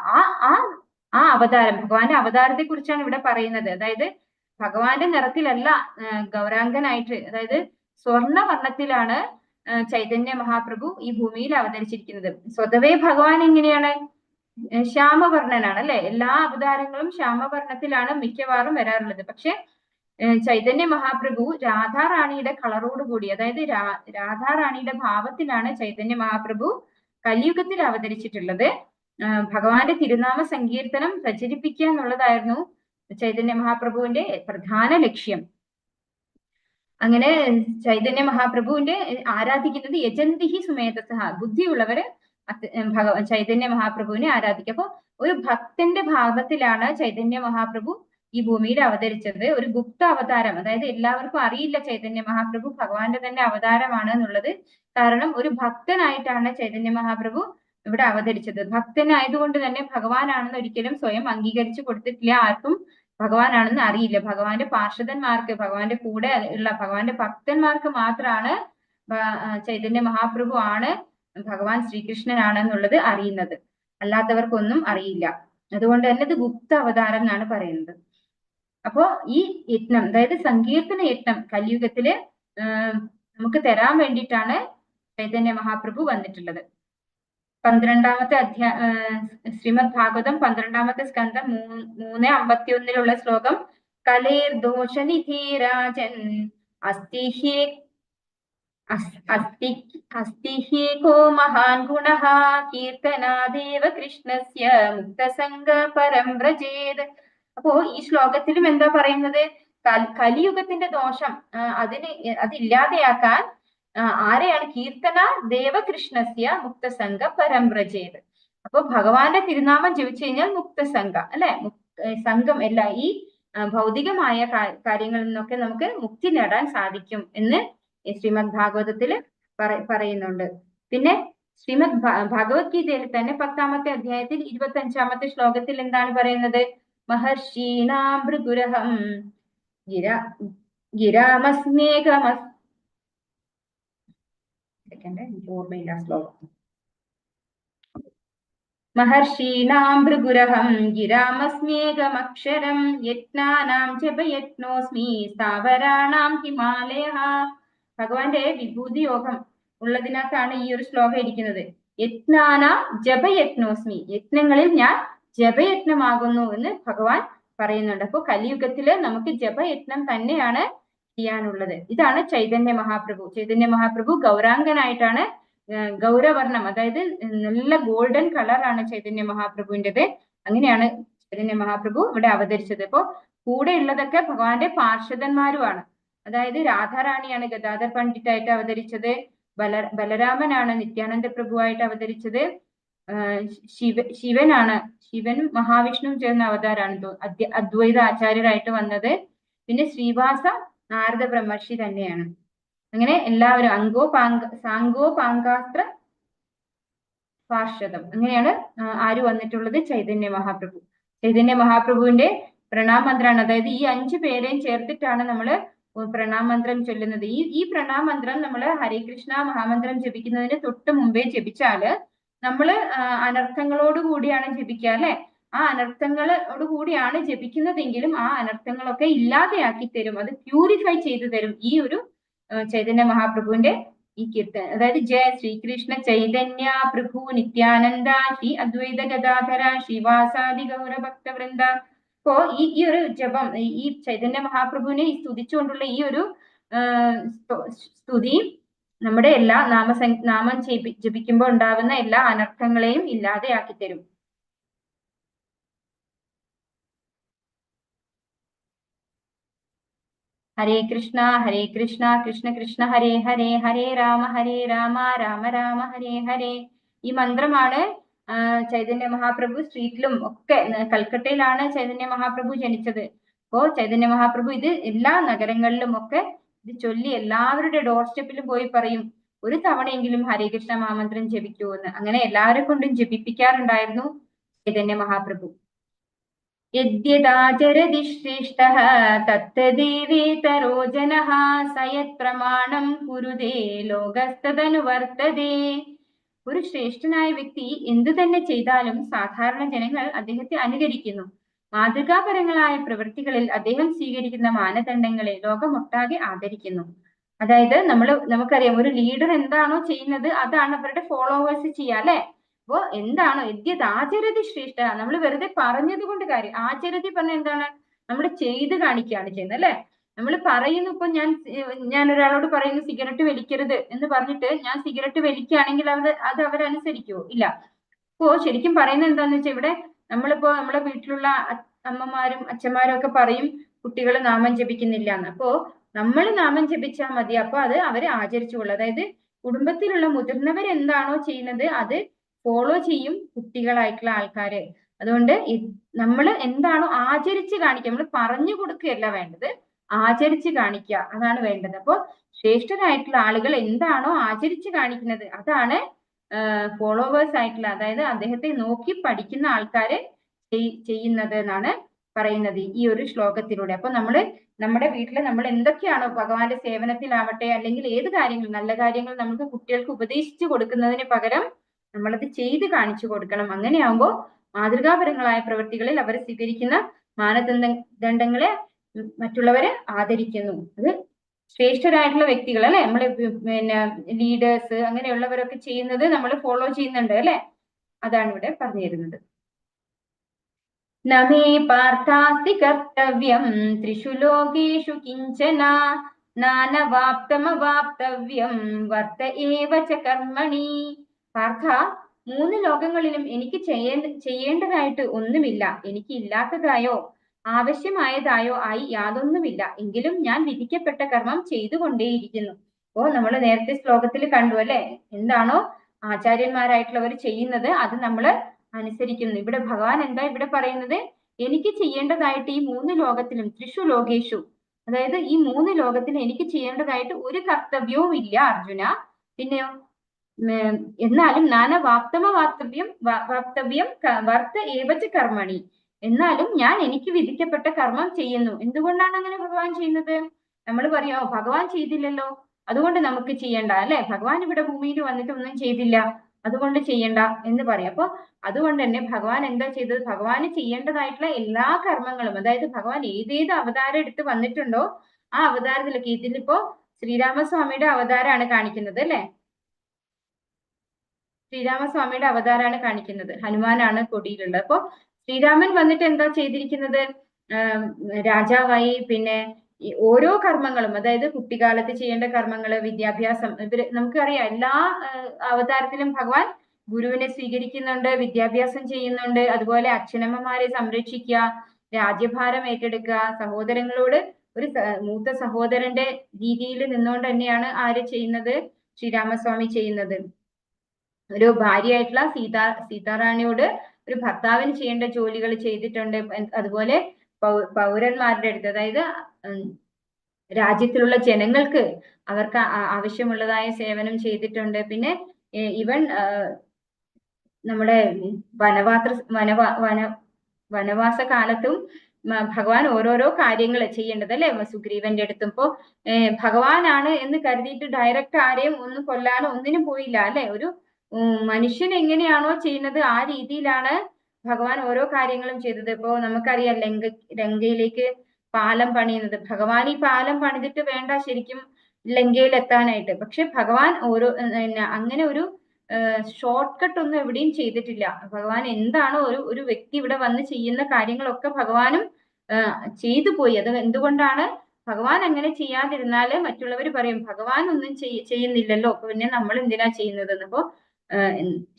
ആ അവതാരം, ഭഗവാന്റെ അവതാരത്തെ കുറിച്ചാണ് ഇവിടെ പറയുന്നത്. അതായത് ഭഗവാന്റെ നിറത്തിലല്ല ഗൗരാംഗനായിട്ട്, അതായത് സ്വർണവർണ്ണത്തിലാണ് ചൈതന്യ മഹാപ്രഭു ഈ ഭൂമിയിൽ അവതരിച്ചിരിക്കുന്നത്. സ്വതവേ ഭഗവാൻ എങ്ങനെയാണ്? ശ്യാമവർണ്ണനാണ് അല്ലെ. എല്ലാ അവതാരങ്ങളും ശ്യാമവർണ്ണത്തിലാണ് മിക്കവാറും വരാറുള്ളത്. പക്ഷെ ചൈതന്യ മഹാപ്രഭു രാധാറാണിയുടെ കളറോട് കൂടി, അതായത് രാധാറാണിയുടെ ഭാവത്തിലാണ് ചൈതന്യ മഹാപ്രഭു കലിയുഗത്തിൽ അവതരിച്ചിട്ടുള്ളത്. ഭഗവാന്റെ തിരുനാമ സങ്കീർത്തനം പ്രചരിപ്പിക്കുക എന്നുള്ളതായിരുന്നു ചൈതന്യ മഹാപ്രഭുവിന്റെ പ്രധാന ലക്ഷ്യം. അങ്ങനെ ചൈതന്യ മഹാപ്രഭുവിന്റെ ആരാധിക്കുന്നത് യജന്തിഹി സുമേധസഃ, ബുദ്ധിയുള്ളവര് ചൈതന്യ മഹാപ്രഭുവിനെ ആരാധിക്കും. അപ്പൊ ഒരു ഭക്തന്റെ ഭാവത്തിലാണ് ചൈതന്യ മഹാപ്രഭു ഈ ഭൂമിയിൽ അവതരിച്ചത്. ഒരു ഗുപ്ത അവതാരം, അതായത് എല്ലാവർക്കും അറിയില്ല ചൈതന്യ മഹാപ്രഭു ഭഗവാന്റെ തന്നെ അവതാരമാണ് എന്നുള്ളത്. കാരണം ഒരു ഭക്തനായിട്ടാണ് ചൈതന്യ മഹാപ്രഭു ഇവിടെ അവതരിച്ചത്. ഭക്തനായതുകൊണ്ട് തന്നെ ഭഗവാനാണെന്ന് ഒരിക്കലും സ്വയം അംഗീകരിച്ചു കൊടുത്തിട്ടില്ല ആർക്കും. ഭഗവാനാണെന്ന് അറിയില്ല. ഭഗവാന്റെ പാർഷദന്മാർക്ക്, ഭഗവാന്റെ കൂടെ ഉള്ള ഭഗവാന്റെ ഭക്തന്മാർക്ക് മാത്രമാണ് ചൈതന്യ മഹാപ്രഭു ആണ് ഭഗവാൻ ശ്രീകൃഷ്ണനാണെന്നുള്ളത് അറിയുന്നത്. അല്ലാത്തവർക്കൊന്നും അറിയില്ല. അതുകൊണ്ട് തന്നെ ഇത് ഗുപ്ത അവതാരം എന്നാണ് പറയുന്നത്. അപ്പോ ഈ യജ്ഞം, അതായത് സങ്കീർത്തന യജ്ഞം കലിയുഗത്തില് നമുക്ക് തരാൻ വേണ്ടിയിട്ടാണ് ചൈതന്യ മഹാപ്രഭു വന്നിട്ടുള്ളത്. 12ാമത്തെ ശ്രീമദ് ഭാഗവതം 12ാമത്തെ സ്കന്ധം 3:51 ശ്ലോകം കലേർ ദോഷനിധി രാജൻ അസ്തിഹ്യേകോ മഹാൻ ഗുണഃ കീർത്തനാദേവ കൃഷ്ണസ്യ മുക്തസംഗ പരം വ്രജേത്. അപ്പോ ഈ ശ്ലോകത്തിലും എന്താ പറയുന്നത്? കലിയുഗത്തിന്റെ ദോഷം അതില്ലാതെയാക്കാൻ ആരെയാണ്? കീർത്തന ദേവകൃഷ്ണസ്യ മുക്തസംഗ പരം വ്രജേത്. അപ്പൊ ഭഗവാന്റെ തിരുനാമം ജപിച്ചു കഴിഞ്ഞാൽ മുക്തസംഗ, അല്ലെ, സംഘം എല്ലാ ഈ ഭൗതികമായ കാര്യങ്ങളിൽ നിന്നൊക്കെ നമുക്ക് മുക്തി നേടാൻ സാധിക്കും എന്ന് ശ്രീമദ് ഭാഗവതത്തിൽ പറയുന്നുണ്ട്. പിന്നെ ശ്രീമദ് ഭഗവത്ഗീതയിൽ തന്നെ 10ാമത്തെ അധ്യായത്തിൽ 25ാമത്തെ ശ്ലോകത്തിൽ എന്താണ് പറയുന്നത്? മഹർഷീണാം ഭൃഗുരഹം ഗിരാമസ്മേകമസ് ഓർമ്മയില്ല ശ്ലോകം. മഹർഷീണാം ഭൃഗുരഹം ഗിരാമസ്മേകമക്ഷരം യജ്ഞാനാം ജപയജ്ഞോസ്മി സ്ഥാവരാണാം ഹിമാലയഃ. ഭഗവാന്റെ വിഭൂതി യോഗം ഉള്ളതിനകത്താണ് ഈ ഒരു ശ്ലോകം ഇരിക്കുന്നത്. യജ്ഞാനാം ജപയജ്ഞോസ്മി, യജ്ഞങ്ങളിൽ ഞാൻ ജപയജ്ഞമാകുന്നു എന്ന് ഭഗവാൻ പറയുന്നുണ്ട്. അപ്പൊ കലിയുഗത്തില് നമുക്ക് ജപയജ്ഞം തന്നെയാണ് ചെയ്യാനുള്ളത്. ഇതാണ് ചൈതന്യ മഹാപ്രഭു. ചൈതന്യ മഹാപ്രഭു ഗൗരാംഗനായിട്ടാണ്, ഗൗരവർണം, അതായത് നല്ല ഗോൾഡൻ കളറാണ് ചൈതന്യ മഹാപ്രഭുവിൻ്റെത്. അങ്ങനെയാണ് ചൈതന്യ മഹാപ്രഭു ഇവിടെ അവതരിച്ചത്. അപ്പോ കൂടെ ഉള്ളതൊക്കെ ഭഗവാന്റെ പാർഷദന്മാരുമാണ്. അതായത് രാധാറാണിയാണ് ഗദാധർ പണ്ഡിറ്റായിട്ട് അവതരിച്ചത്, ബലരാമനാണ് നിത്യാനന്ദ പ്രഭുവായിട്ട് അവതരിച്ചത്, ശിവനും മഹാവിഷ്ണുവും ചേർന്ന അവതാരാണ് അദ്വൈത ആചാര്യരായിട്ട് വന്നത്. പിന്നെ ശ്രീവാസ നാരദ ബ്രഹ്മർഷി തന്നെയാണ്. അങ്ങനെ എല്ലാവരും സാങ്കോപാങ്കാസ്ത്ര പാർഷദം, അങ്ങനെയാണ് ആര് വന്നിട്ടുള്ളത്? ചൈതന്യ മഹാപ്രഭു. ചൈതന്യ മഹാപ്രഭുവിന്റെ പ്രണാമന്ത്രമാണ്, അതായത് ഈ 5 പേരെയും ചേർത്തിട്ടാണ് നമ്മൾ പ്രണാമന്ത്രം ചൊല്ലുന്നത്. ഈ പ്രണാമന്ത്രം നമ്മൾ ഹരേ കൃഷ്ണ മഹാമന്ത്രം ജപിക്കുന്നതിന് തൊട്ട് മുമ്പേ ജപിച്ചാല് നമ്മള് അനർത്ഥങ്ങളോട് കൂടിയാണ് ജപിക്കുക, അല്ലെ? ആ അനർത്ഥങ്ങളോട് കൂടിയാണ് ജപിക്കുന്നതെങ്കിലും ആ അനർത്ഥങ്ങളൊക്കെ ഇല്ലാതെയാക്കി തരും, അത് പ്യൂരിഫൈ ചെയ്തു തരും ഈ ഒരു ചൈതന്യ മഹാപ്രഭുവിന്റെ ഈ കീർത്തന. അതായത് ജയ ശ്രീകൃഷ്ണ ചൈതന്യ പ്രഭു നിത്യാനന്ദ ശ്രീ അദ്വൈത ഗദാധര ശ്രീവാസാദി ഗൗരഭക്ത വൃന്ദ. അപ്പോ ഈ ഒരു ജപം, ഈ ചൈതന്യ മഹാപ്രഭുവിനെ സ്തുതിച്ചുകൊണ്ടുള്ള ഈ ഒരു സ്തുതി നമ്മുടെ എല്ലാ നാമം ജപിക്കുമ്പോൾ ഉണ്ടാകുന്ന എല്ലാ അനർത്ഥങ്ങളെയും ഇല്ലാതെയാക്കി തരും. ഹരേ കൃഷ്ണ കൃഷ്ണ കൃഷ്ണ ഹരേ ഹരേ, ഹരേ രാമ രാമ രാമ ഹരേ ഹരേ. ഈ മന്ത്രമാണ് ചൈതന്യ മഹാപ്രഭു സ്ട്രീറ്റിലും ഒക്കെ, കൽക്കട്ടയിലാണ് ചൈതന്യ മഹാപ്രഭു ജനിച്ചത്. അപ്പോ ചൈതന്യ മഹാപ്രഭു ഇത് എല്ലാ നഗരങ്ങളിലും ഒക്കെ ഇത് ചൊല്ലി എല്ലാവരുടെ ഡോർ സ്റ്റെപ്പിലും പോയി പറയും, ഒരു തവണയെങ്കിലും ഹരേ കൃഷ്ണ മഹാമന്ത്രം ജപിക്കൂ എന്ന്. അങ്ങനെ എല്ലാവരെ കൊണ്ടും ജപിപ്പിക്കാറുണ്ടായിരുന്നു ചൈതന്യ മഹാപ്രഭു. യദ്യദാചരതി ശ്രേഷ്ഠഃ തത്തദേവേതരോ ജനഃ സയത് പ്രമാണം കുരുതേ ലോകസ്തദനുവർത്തതേ. ഒരു ശ്രേഷ്ഠനായ വ്യക്തി എന്തു തന്നെ ചെയ്താലും സാധാരണ ജനങ്ങൾ അദ്ദേഹത്തെ അനുകരിക്കുന്നു. മാതൃകാപരങ്ങളായ പ്രവൃത്തികളിൽ അദ്ദേഹം സ്വീകരിക്കുന്ന മാനദണ്ഡങ്ങളെ ലോകമൊട്ടാകെ ആദരിക്കുന്നു. അതായത് നമുക്കറിയാം, ഒരു ലീഡർ എന്താണോ ചെയ്യുന്നത് അതാണ് അവരുടെ ഫോളോവേഴ്സ് ചെയ്യുക, അല്ലെ? അപ്പോ എന്താണോ ആചരതി ശ്രേഷ്ഠ, നമ്മൾ വെറുതെ പറഞ്ഞത് കൊണ്ട് കാര്യം. ആചരതി പറഞ്ഞ എന്താണ്? നമ്മൾ ചെയ്ത് കാണിക്കുകയാണ് ചെയ്യുന്നത്, അല്ലെ? നമ്മൾ പറയുന്നു, ഇപ്പൊ ഞാൻ ഒരാളോട് പറയുന്നു സിഗരറ്റ് വലിക്കരുത് എന്ന് പറഞ്ഞിട്ട് ഞാൻ സിഗരറ്റ് വലിക്കുകയാണെങ്കിൽ അത് അവരനുസരിക്കുമോ? ഇല്ല. അപ്പോ ശരിക്കും പറയുന്നത് എന്താന്ന് വെച്ചാൽ, ഇവിടെ നമ്മളിപ്പോ നമ്മളെ വീട്ടിലുള്ള അമ്മമാരും അച്ഛന്മാരും ഒക്കെ പറയും കുട്ടികൾ നാമം ജപിക്കുന്നില്ല എന്ന്. അപ്പോ നമ്മൾ നാമം ജപിച്ചാൽ മതി, അപ്പൊ അത് അവര് ആചരിച്ചുകൊള്ളും. അതായത് കുടുംബത്തിലുള്ള മുതിർന്നവർ എന്താണോ ചെയ്യുന്നത് അത് ഫോളോ ചെയ്യും കുട്ടികളായിട്ടുള്ള ആൾക്കാര്. അതുകൊണ്ട് നമ്മൾ എന്താണോ ആചരിച്ച് കാണിക്കുക, നമ്മൾ പറഞ്ഞു കൊടുക്കുകയല്ല വേണ്ടത്, ആചരിച്ച് കാണിക്കുക, അതാണ് വേണ്ടത്. അപ്പോ ശ്രേഷ്ഠരായിട്ടുള്ള ആളുകൾ എന്താണോ ആചരിച്ച് കാണിക്കുന്നത് അതാണ് ഫോളോവേഴ്സ് ആയിട്ടുള്ള, അതായത് അദ്ദേഹത്തെ നോക്കി പഠിക്കുന്ന ആൾക്കാര് ചെയ്യുന്നത് എന്നാണ് പറയുന്നത് ഈ ഒരു ശ്ലോകത്തിലൂടെ. അപ്പൊ നമ്മുടെ വീട്ടിൽ നമ്മൾ എന്തൊക്കെയാണോ ഭഗവാന്റെ സേവനത്തിലാവട്ടെ അല്ലെങ്കിൽ ഏത് കാര്യങ്ങൾ നല്ല കാര്യങ്ങൾ നമുക്ക് കുട്ടികൾക്ക് ഉപദേശിച്ചു കൊടുക്കുന്നതിന് പകരം നമ്മളത് ചെയ്ത് കാണിച്ചു കൊടുക്കണം. അങ്ങനെയാകുമ്പോൾ മാതൃകാപരങ്ങളായ പ്രവൃത്തികളിൽ അവർ സ്വീകരിക്കുന്ന മാനദണ്ഡങ്ങളെ മറ്റുള്ളവരെ ആദരിക്കുന്നു. അത് ശ്രേഷ്ഠരായിട്ടുള്ള വ്യക്തികൾ അല്ലെ, നമ്മളെ പിന്നെ ലീഡേഴ്സ് അങ്ങനെയുള്ളവരൊക്കെ ചെയ്യുന്നത് നമ്മൾ ഫോളോ ചെയ്യുന്നുണ്ട് അല്ലെ. അതാണ് ഇവിടെ പറഞ്ഞു തരുന്നത്. നമേ പാർത്ഥാസ്തി കർത്തവ്യം ത്രിഷു ലോകേഷു കിഞ്ചന നാനവാപ്തമവാപ്തവ്യം വർത്ത ഏവ ച കർമ്മണി. പാർത്ഥ, 3 ലോകങ്ങളിലും എനിക്ക് ചെയ്യേണ്ടതായിട്ട് ഒന്നുമില്ല. എനിക്ക് ഇല്ലാത്തതായോ ആവശ്യമായതായോ ആയി യാതൊന്നുമില്ല. എങ്കിലും ഞാൻ വിധിക്കപ്പെട്ട കർമ്മം ചെയ്തുകൊണ്ടേയിരിക്കുന്നു. അപ്പോ നമ്മൾ നേരത്തെ ശ്ലോകത്തിൽ കണ്ടു അല്ലെ, എന്താണോ ആചാര്യന്മാരായിട്ടുള്ളവർ ചെയ്യുന്നത് അത് നമ്മൾ അനുസരിക്കുന്നു. ഇവിടെ ഭഗവാൻ എന്താ ഇവിടെ പറയുന്നത്? എനിക്ക് ചെയ്യേണ്ടതായിട്ട് ഈ 3 ലോകത്തിലും ത്രിഷു ലോകേഷു, അതായത് ഈ 3 ലോകത്തിൽ എനിക്ക് ചെയ്യേണ്ടതായിട്ട് ഒരു കർത്തവ്യവും ഇല്ല അർജുന. പിന്നെയോ എന്നാലും വാപ്തവ്യം വർത്ത ഏവച കർമ്മണി, എന്നാലും ഞാൻ എനിക്ക് വിധിക്കപ്പെട്ട കർമ്മം ചെയ്യുന്നു. എന്തുകൊണ്ടാണ് അങ്ങനെ ഭഗവാൻ ചെയ്യുന്നത്? നമ്മൾ പറയാമോ ഭഗവാൻ ചെയ്തില്ലല്ലോ അതുകൊണ്ട് നമുക്ക് ചെയ്യണ്ട അല്ലെ, ഭഗവാൻ ഇവിടെ ഭൂമിയിൽ വന്നിട്ട് ഒന്നും ചെയ്തില്ല അതുകൊണ്ട് ചെയ്യണ്ട എന്ന് പറയാം. അപ്പൊ അതുകൊണ്ട് തന്നെ ഭഗവാൻ എന്താ ചെയ്തത്? ഭഗവാന് ചെയ്യേണ്ടതായിട്ടുള്ള എല്ലാ കർമ്മങ്ങളും, അതായത് ഭഗവാൻ ഏതേത് അവതാരം എടുത്ത് വന്നിട്ടുണ്ടോ ആ അവതാരത്തിലൊക്കെ, ഇതിലിപ്പോ ശ്രീരാമസ്വാമിയുടെ അവതാരമാണ് കാണിക്കുന്നത് അല്ലെ, ശ്രീരാമസ്വാമിയുടെ അവതാരമാണ് കാണിക്കുന്നത്. ഹനുമാനാണ് കൊടിയിലുള്ളത്. അപ്പൊ ശ്രീരാമൻ വന്നിട്ട് എന്താ ചെയ്തിരിക്കുന്നത്? രാജാവായി പിന്നെ ഓരോ കർമ്മങ്ങളും, അതായത് കുട്ടിക്കാലത്ത് ചെയ്യേണ്ട കർമ്മങ്ങള്, വിദ്യാഭ്യാസം, ഇവര് നമുക്കറിയാം എല്ലാ അവതാരത്തിലും ഭഗവാൻ ഗുരുവിനെ സ്വീകരിക്കുന്നുണ്ട്, വിദ്യാഭ്യാസം ചെയ്യുന്നുണ്ട്, അതുപോലെ അച്ഛനമ്മമാരെ സംരക്ഷിക്കുക, രാജ്യഭാരം ഏറ്റെടുക്കുക, സഹോദരങ്ങളോട് ഒരു മൂത്ത സഹോദരന്റെ രീതിയിൽ നിന്നുകൊണ്ട് തന്നെയാണ് ആര് ചെയ്യുന്നത്? ശ്രീരാമസ്വാമി ചെയ്യുന്നത്. ഒരു ഭാര്യയായിട്ടുള്ള സീതാറാണിയോട് ഒരു ഭർത്താവിന് ചെയ്യേണ്ട ജോലികൾ ചെയ്തിട്ടുണ്ട്. അതുപോലെ പൗരന്മാരുടെ അടുത്ത്, അതായത് രാജ്യത്തിലുള്ള ജനങ്ങൾക്ക് അവർക്ക് ആവശ്യമുള്ളതായ സേവനം ചെയ്തിട്ടുണ്ട്. പിന്നെ ഇവൻ നമ്മുടെ വനവാസ കാലത്തും ഭഗവാൻ ഓരോരോ കാര്യങ്ങൾ ചെയ്യേണ്ടത് അല്ലെ, സുഗ്രീവന്റെ അടുത്തും. ഇപ്പോ ഭഗവാനാണ് എന്ന് കരുതിയിട്ട് ഡയറക്റ്റ് ആരെയും ഒന്നും കൊല്ലാനോ ഒന്നിനും പോയില്ല അല്ലെ. ഒരു മനുഷ്യൻ എങ്ങനെയാണോ ചെയ്യുന്നത് ആ രീതിയിലാണ് ഭഗവാൻ ഓരോ കാര്യങ്ങളും ചെയ്തത്. ഇപ്പോ നമുക്കറിയാം ലങ്കയിലേക്ക് പാലം പണിയുന്നത്, ഭഗവാൻ ഈ പാലം പണിതിട്ട് വേണ്ട ശരിക്കും ലങ്കയിൽ എത്താനായിട്ട്. പക്ഷെ ഭഗവാൻ അങ്ങനെ ഒരു ഷോർട്ട് കട്ട് ഒന്നും എവിടെയും ചെയ്തിട്ടില്ല. ഭഗവാൻ എന്താണോ ഒരു വ്യക്തി ഇവിടെ വന്ന് ചെയ്യുന്ന കാര്യങ്ങളൊക്കെ ഭഗവാനും ചെയ്തു പോയി. അത് എന്തുകൊണ്ടാണ്? ഭഗവാൻ അങ്ങനെ ചെയ്യാതിരുന്നാല് മറ്റുള്ളവർ പറയും ഭഗവാൻ ഒന്നും ചെയ്യുന്നില്ലല്ലോ, പിന്നെ നമ്മൾ എന്തിനാ ചെയ്യുന്നത്. അപ്പോ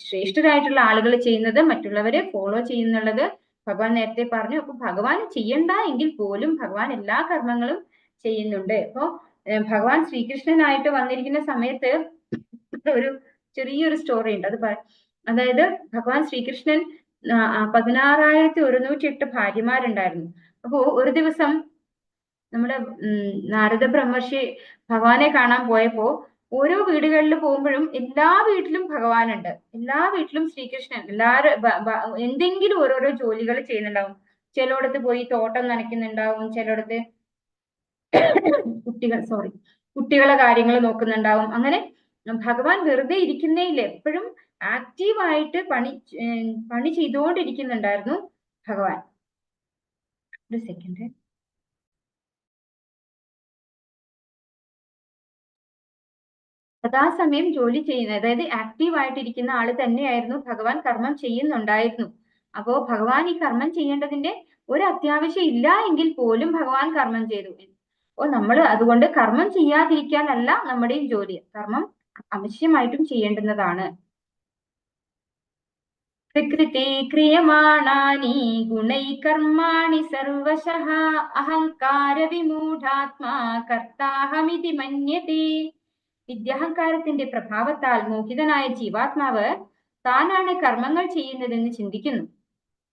ശ്രേഷ്ഠരായിട്ടുള്ള ആളുകൾ ചെയ്യുന്നത് മറ്റുള്ളവരെ ഫോളോ ചെയ്യുന്നുള്ളത് ഭഗവാൻ നേരത്തെ പറഞ്ഞു. അപ്പൊ ഭഗവാൻ ചെയ്യണ്ട എങ്കിൽ പോലും ഭഗവാൻ എല്ലാ കർമ്മങ്ങളും ചെയ്യുന്നുണ്ട്. അപ്പോ ഭഗവാൻ ശ്രീകൃഷ്ണനായിട്ട് വന്നിരിക്കുന്ന സമയത്ത് ഒരു ചെറിയൊരു സ്റ്റോറി ഉണ്ട്. അതായത് ഭഗവാൻ ശ്രീകൃഷ്ണൻ 16,108 ഭാര്യമാരുണ്ടായിരുന്നു. അപ്പോ ഒരു ദിവസം നമ്മുടെ നാരദ ബ്രഹ്മർഷി ഭഗവാനെ കാണാൻ പോയപ്പോ ഓരോ വീടുകളിൽ പോകുമ്പോഴും എല്ലാ വീട്ടിലും ഭഗവാനുണ്ട്, എല്ലാ വീട്ടിലും ശ്രീകൃഷ്ണൻ, എല്ലാവരും എന്തെങ്കിലും ഓരോരോ ജോലികൾ ചെയ്യുന്നുണ്ടാവും. ചിലയിടത്ത് പോയി തോട്ടം നനയ്ക്കുന്നുണ്ടാവും, ചിലയിടത്ത് കുട്ടികളെ കാര്യങ്ങൾ നോക്കുന്നുണ്ടാവും. അങ്ങനെ ഭഗവാൻ വെറുതെ ഇരിക്കുന്നേയില്ല, എപ്പോഴും ആക്റ്റീവായിട്ട് പണി ചെയ്തുകൊണ്ടിരിക്കുന്നുണ്ടായിരുന്നു ഭഗവാൻ. ഒരു സെക്കൻഡ്. സദാസമയം ജോലി ചെയ്യുന്ന, അതായത് ആക്റ്റീവ് ആയിട്ടിരിക്കുന്ന ആള് തന്നെയായിരുന്നു ഭഗവാൻ, കർമ്മം ചെയ്യുന്നുണ്ടായിരുന്നു. അപ്പോ ഭഗവാൻ ഈ കർമ്മം ചെയ്യേണ്ടതിന്റെ ഒരു അത്യാവശ്യം ഇല്ല എങ്കിൽ പോലും ഭഗവാൻ കർമ്മം ചെയ്തു. അപ്പോ നമ്മൾ അതുകൊണ്ട് കർമ്മം ചെയ്യാതിരിക്കാനല്ല നമ്മുടെയും ജോലി, കർമ്മം അവശ്യമായിട്ടും ചെയ്യേണ്ടുന്നതാണ്. പ്രകൃതി ക്രിയമാണാനി ഗുണൈ കർമാണി സർവശഃ അഹങ്കാര വിമൂഢാത്മാ കർത്താഹമിതി മന്യതേ. വിദ്യാഹങ്കാരത്തിന്റെ പ്രഭാവത്താൽ മോഹിതനായ ജീവാത്മാവ് താനാണ് കർമ്മങ്ങൾ ചെയ്യുന്നതെന്ന് ചിന്തിക്കുന്നു.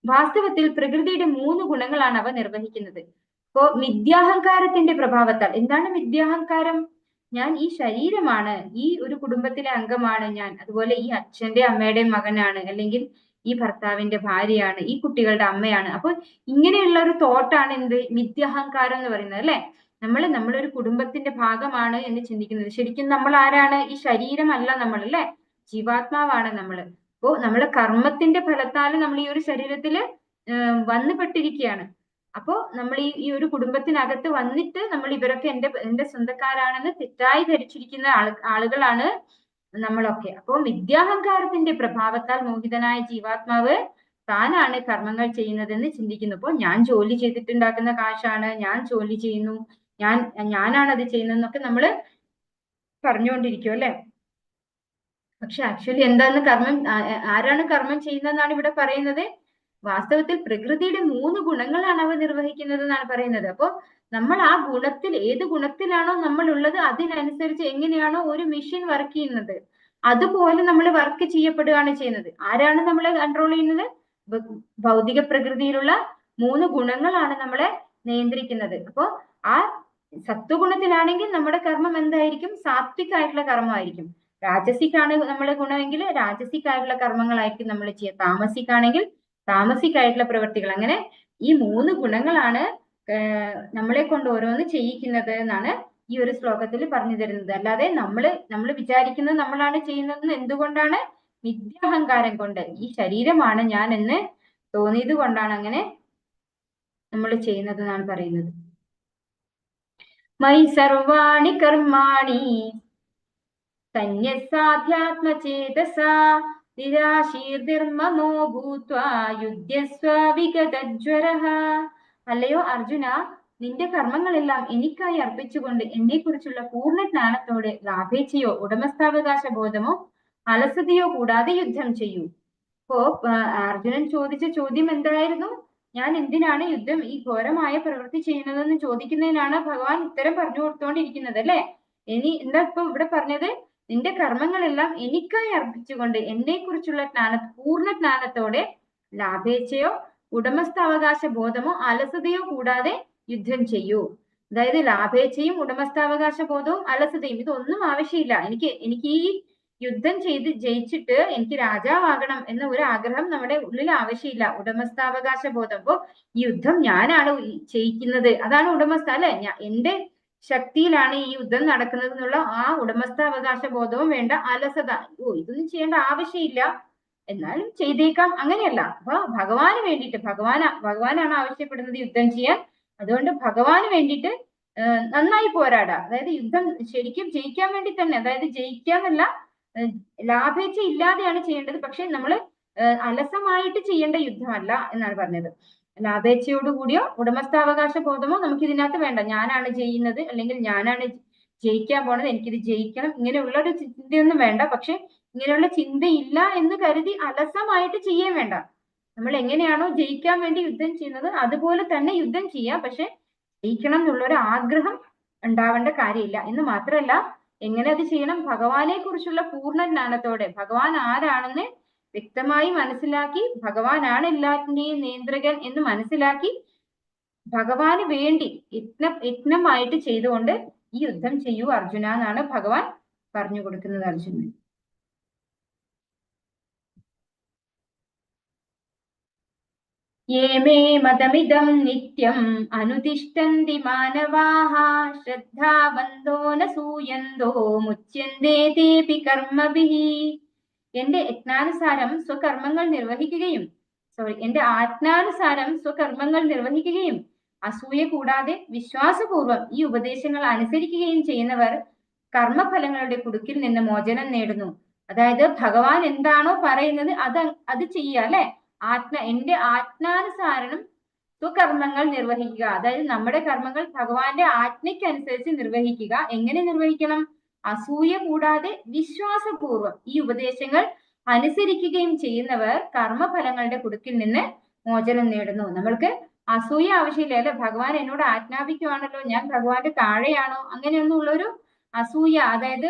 വാസ്തവത്തിൽ പ്രകൃതിയുടെ 3 ഗുണങ്ങളാണ് അവ നിർവഹിക്കുന്നത്. ഇപ്പോ മിഥ്യാഹങ്കാരത്തിന്റെ പ്രഭാവത്താൽ, എന്താണ് മിഥ്യാഹങ്കാരം? ഞാൻ ഈ ശരീരമാണ്, ഈ ഒരു കുടുംബത്തിലെ അംഗമാണ് ഞാൻ, അതുപോലെ ഈ അച്ഛന്റെ അമ്മയുടെയും മകനാണ്, അല്ലെങ്കിൽ ഈ ഈ ഭർത്താവിന്റെ ഭാര്യയാണ്, ഈ കുട്ടികളുടെ അമ്മയാണ്. അപ്പൊ ഇങ്ങനെയുള്ള ഒരു തോട്ടാണ് എന്ത് മിഥ്യാഹങ്കാരം എന്ന് പറയുന്നത് അല്ലെ. നമ്മളൊരു കുടുംബത്തിന്റെ ഭാഗമാണ് എന്ന് ചിന്തിക്കുന്നത്. ശരിക്കും നമ്മൾ ആരാണ്? ഈ ശരീരമല്ല നമ്മൾ അല്ലെ, ജീവാത്മാവാണ് നമ്മൾ. അപ്പോ നമ്മളെ കർമ്മത്തിന്റെ ഫലത്താൽ നമ്മൾ ഈ ഒരു ശരീരത്തില് വന്നുപെട്ടിരിക്കുകയാണ്. അപ്പോ നമ്മൾ ഈ ഒരു കുടുംബത്തിനകത്ത് വന്നിട്ട് നമ്മൾ ഇവരൊക്കെ എന്റെ സ്വന്തക്കാരാണെന്ന് തെറ്റായി ധരിച്ചിരിക്കുന്ന ആളുകളാണ് നമ്മളൊക്കെ. അപ്പോ വിദ്യാഹങ്കാരത്തിന്റെ പ്രഭാവത്താൽ മോഹിതനായ ജീവാത്മാവ് താനാണ് കർമ്മങ്ങൾ ചെയ്യുന്നതെന്ന് ചിന്തിക്കുന്നു. അപ്പോൾ ഞാൻ ജോലി ചെയ്തിട്ടുണ്ടാക്കുന്ന കാശാണ്, ഞാൻ ജോലി ചെയ്യുന്നു, ഞാനാണ് അത് ചെയ്യുന്നതെന്നൊക്കെ നമ്മൾ പറഞ്ഞുകൊണ്ടിരിക്കും അല്ലെ. പക്ഷെ ആക്ച്വലി എന്താണ് കർമ്മം, ആരാണ് കർമ്മം ചെയ്യുന്നതെന്നാണ് ഇവിടെ പറയുന്നത്. വാസ്തവത്തിൽ പ്രകൃതിയുടെ 3 ഗുണങ്ങളാണ് അവ നിർവഹിക്കുന്നത് എന്നാണ് പറയുന്നത്. അപ്പോ നമ്മൾ ആ ഗുണത്തിൽ, ഏത് ഗുണത്തിലാണോ നമ്മൾ ഉള്ളത് അതിനനുസരിച്ച് എങ്ങനെയാണോ ഒരു മെഷീൻ വർക്ക് ചെയ്യുന്നത് അതുപോലെ നമ്മൾ വർക്ക് ചെയ്യപ്പെടുകയാണ് ചെയ്യുന്നത്. ആരാണ് നമ്മളെ കൺട്രോൾ ചെയ്യുന്നത്? ഭൗതിക പ്രകൃതിയിലുള്ള 3 ഗുണങ്ങളാണ് നമ്മളെ നിയന്ത്രിക്കുന്നത്. അപ്പോ ആ സത്വഗുണത്തിലാണെങ്കിൽ നമ്മുടെ കർമ്മം എന്തായിരിക്കും? സാത്വികമായിട്ടുള്ള കർമ്മമായിരിക്കും. രാജസിക്കാണ് നമ്മുടെ ഗുണമെങ്കിൽ രാജസിക്കായിട്ടുള്ള കർമ്മങ്ങളായിരിക്കും നമ്മൾ ചെയ്യുക. താമസിക്കാണെങ്കിൽ താമസിക്കായിട്ടുള്ള പ്രവൃത്തികൾ. അങ്ങനെ ഈ 3 ഗുണങ്ങളാണ് നമ്മളെ കൊണ്ട് ഓരോന്ന് ചെയ്യിക്കുന്നത് എന്നാണ് ഈ ഒരു ശ്ലോകത്തിൽ പറഞ്ഞു തരുന്നത്. അല്ലാതെ നമ്മൾ വിചാരിക്കുന്നത് നമ്മളാണ് ചെയ്യുന്നതെന്ന് എന്തുകൊണ്ടാണ്? മിഥ്യാഹങ്കാരം കൊണ്ട്. ഈ ശരീരമാണ് ഞാൻ എന്ന് തോന്നിയത് കൊണ്ടാണ് അങ്ങനെ നമ്മൾ ചെയ്യുന്നത് എന്നാണ് പറയുന്നത്. മയി സർവാണി കർമാണി സന്യസാധ്യാത്മചേതസാ നിരാശീർനിർമ്മമോ ഭൂത്വാ യുധ്യസ്വ വിഗതജ്വരഃ. അല്ലയോ അർജുന, നിന്റെ കർമ്മങ്ങളെല്ലാം എനിക്കായി അർപ്പിച്ചുകൊണ്ട് എന്നെ കുറിച്ചുള്ള പൂർണ്ണ ജ്ഞാനത്തോടെ ലാഭേച്ഛയോ ഉടമസ്ഥാവകാശ ബോധമോ അലസതയോ കൂടാതെ യുദ്ധം ചെയ്യൂ. അപ്പോ അർജുനൻ ചോദിച്ച ചോദ്യം എന്തായിരുന്നു? ഞാൻ എന്തിനാണ് യുദ്ധം, ഈ ഘോരമായ പ്രവൃത്തി ചെയ്യുന്നതെന്ന് ചോദിക്കുന്നതിനാണ് ഭഗവാൻ ഉത്തരം പറഞ്ഞു കൊടുത്തുകൊണ്ടിരിക്കുന്നത് അല്ലെ. ഇനി എന്താ ഇപ്പൊ ഇവിടെ പറഞ്ഞത്? നിന്റെ കർമ്മങ്ങളെല്ലാം എനിക്കായി അർപ്പിച്ചുകൊണ്ട് എന്നെ കുറിച്ചുള്ള പൂർണ്ണ ജ്ഞാനത്തോടെ ലാഭേച്ഛയോ ഉടമസ്ഥാവകാശ ബോധമോ അലസതയോ കൂടാതെ യുദ്ധം ചെയ്യൂ. അതായത് ലാഭേച്ഛയും ഉടമസ്ഥാവകാശ ബോധവും അലസതയും ഇതൊന്നും ആവശ്യമില്ല. എനിക്ക് ഈ യുദ്ധം ചെയ്ത് ജയിച്ചിട്ട് എനിക്ക് രാജാവാകണം എന്ന ഒരു ആഗ്രഹം നമ്മുടെ ഉള്ളിൽ ആവശ്യമില്ല. ഉടമസ്ഥാവകാശ ബോധം. അപ്പോ ഈ യുദ്ധം ഞാനാണ് ചെയ്യിക്കുന്നത്, അതാണ് ഉടമസ്ഥ അല്ലെ. എന്റെ ശക്തിയിലാണ് ഈ യുദ്ധം നടക്കുന്നത് എന്നുള്ള ആ ഉടമസ്ഥാവകാശ ബോധവും വേണ്ട. അലസത, ഇതൊന്നും ചെയ്യേണ്ട ആവശ്യമില്ല, എന്നാലും ചെയ്തേക്കാം, അങ്ങനെയല്ല. അപ്പൊ ഭഗവാന് വേണ്ടിയിട്ട്, ഭഗവാനാണ് ആവശ്യപ്പെടുന്നത് യുദ്ധം ചെയ്യാൻ. അതുകൊണ്ട് ഭഗവാന് വേണ്ടിയിട്ട് നന്നായി പോരാടാ. അതായത് യുദ്ധം ശരിക്കും ജയിക്കാൻ വേണ്ടി തന്നെ, അതായത് ജയിക്കാന്നല്ല, ലാഭേച്ഛ ഇല്ലാതെയാണ് ചെയ്യേണ്ടത്. പക്ഷെ നമ്മൾ അലസമായിട്ട് ചെയ്യേണ്ട യുദ്ധമല്ല എന്നാണ് പറഞ്ഞത്. ലാഭേച്ഛയോടുകൂടിയോ ഉടമസ്ഥാവകാശ ബോധമോ നമുക്ക് ഇതിനകത്ത് വേണ്ട. ഞാനാണ് ചെയ്യുന്നത്, അല്ലെങ്കിൽ ഞാനാണ് ജയിക്കാൻ പോണത്, എനിക്കിത് ജയിക്കണം, ഇങ്ങനെയുള്ള ഒരു ചിന്തയൊന്നും വേണ്ട. പക്ഷെ ഇങ്ങനെയുള്ള ചിന്തയില്ല എന്ന് കരുതി അലസമായിട്ട് ചെയ്യാൻ വേണ്ട. നമ്മൾ എങ്ങനെയാണോ ജയിക്കാൻ വേണ്ടി യുദ്ധം ചെയ്യുന്നത് അതുപോലെ തന്നെ യുദ്ധം ചെയ്യാം. പക്ഷെ ജയിക്കണം എന്നുള്ളൊരു ആഗ്രഹം ഉണ്ടാവേണ്ട കാര്യമില്ല എന്ന് മാത്രമല്ല, എങ്ങനെ അത് ചെയ്യണം? ഭഗവാനെ കുറിച്ചുള്ള പൂർണ്ണ ജ്ഞാനത്തോടെ, ഭഗവാൻ ആരാണെന്ന് വ്യക്തമായി മനസ്സിലാക്കി, ഭഗവാനാണ് എല്ലാറ്റിന്റെയും നിയന്ത്രകൻ എന്ന് മനസ്സിലാക്കി ഭഗവാന് വേണ്ടി യജ്ഞമായിട്ട് ചെയ്തുകൊണ്ട് ഈ യുദ്ധം ചെയ്യൂ അർജുന എന്നാണ് ഭഗവാൻ പറഞ്ഞു കൊടുക്കുന്നത് അർജുനൻ. യേമേ മതമിദം നിത്യം അനുതിഷ്ഠന്തി മാനവാഃ ശ്രദ്ധാവന്തോ ന സൂയന്തോ മുച്യന്തേ തേപി കർമ്മഭിഃ. എന്റെ യജ്ഞാനുസാരം സ്വകർമ്മങ്ങൾ നിർവഹിക്കുകയും എന്റെ ആജ്ഞാനുസാരം സ്വകർമ്മങ്ങൾ നിർവഹിക്കുകയും അസൂയ കൂടാതെ വിശ്വാസപൂർവം ഈ ഉപദേശങ്ങൾ അനുസരിക്കുകയും ചെയ്യുന്നവർ കർമ്മഫലങ്ങളുടെ കുടുക്കിൽ നിന്ന് മോചനം നേടുന്നു. അതായത് ഭഗവാൻ എന്താണോ പറയുന്നത് അത് ചെയ്യുക അല്ലെ. എന്റെ ആജ്ഞാനുസാരണം സ്വകർമ്മങ്ങൾ നിർവഹിക്കുക. അതായത് നമ്മുടെ കർമ്മങ്ങൾ ഭഗവാന്റെ ആജ്ഞയ്ക്കനുസരിച്ച് നിർവഹിക്കുക. എങ്ങനെ നിർവഹിക്കണം? അസൂയ കൂടാതെ വിശ്വാസപൂർവം ഈ ഉപദേശങ്ങൾ അനുസരിക്കുകയും ചെയ്യുന്നവർ കർമ്മഫലങ്ങളുടെ കുടുക്കിൽ നിന്ന് മോചനം നേടുന്നു. നമ്മൾക്ക് അസൂയ ആവശ്യമില്ല അല്ലെ. ഭഗവാൻ എന്നോട് ആജ്ഞാപിക്കുവാണല്ലോ, ഞാൻ ഭഗവാന്റെ താഴെയാണോ, അങ്ങനെയൊന്നുള്ളൊരു അസൂയ, അതായത്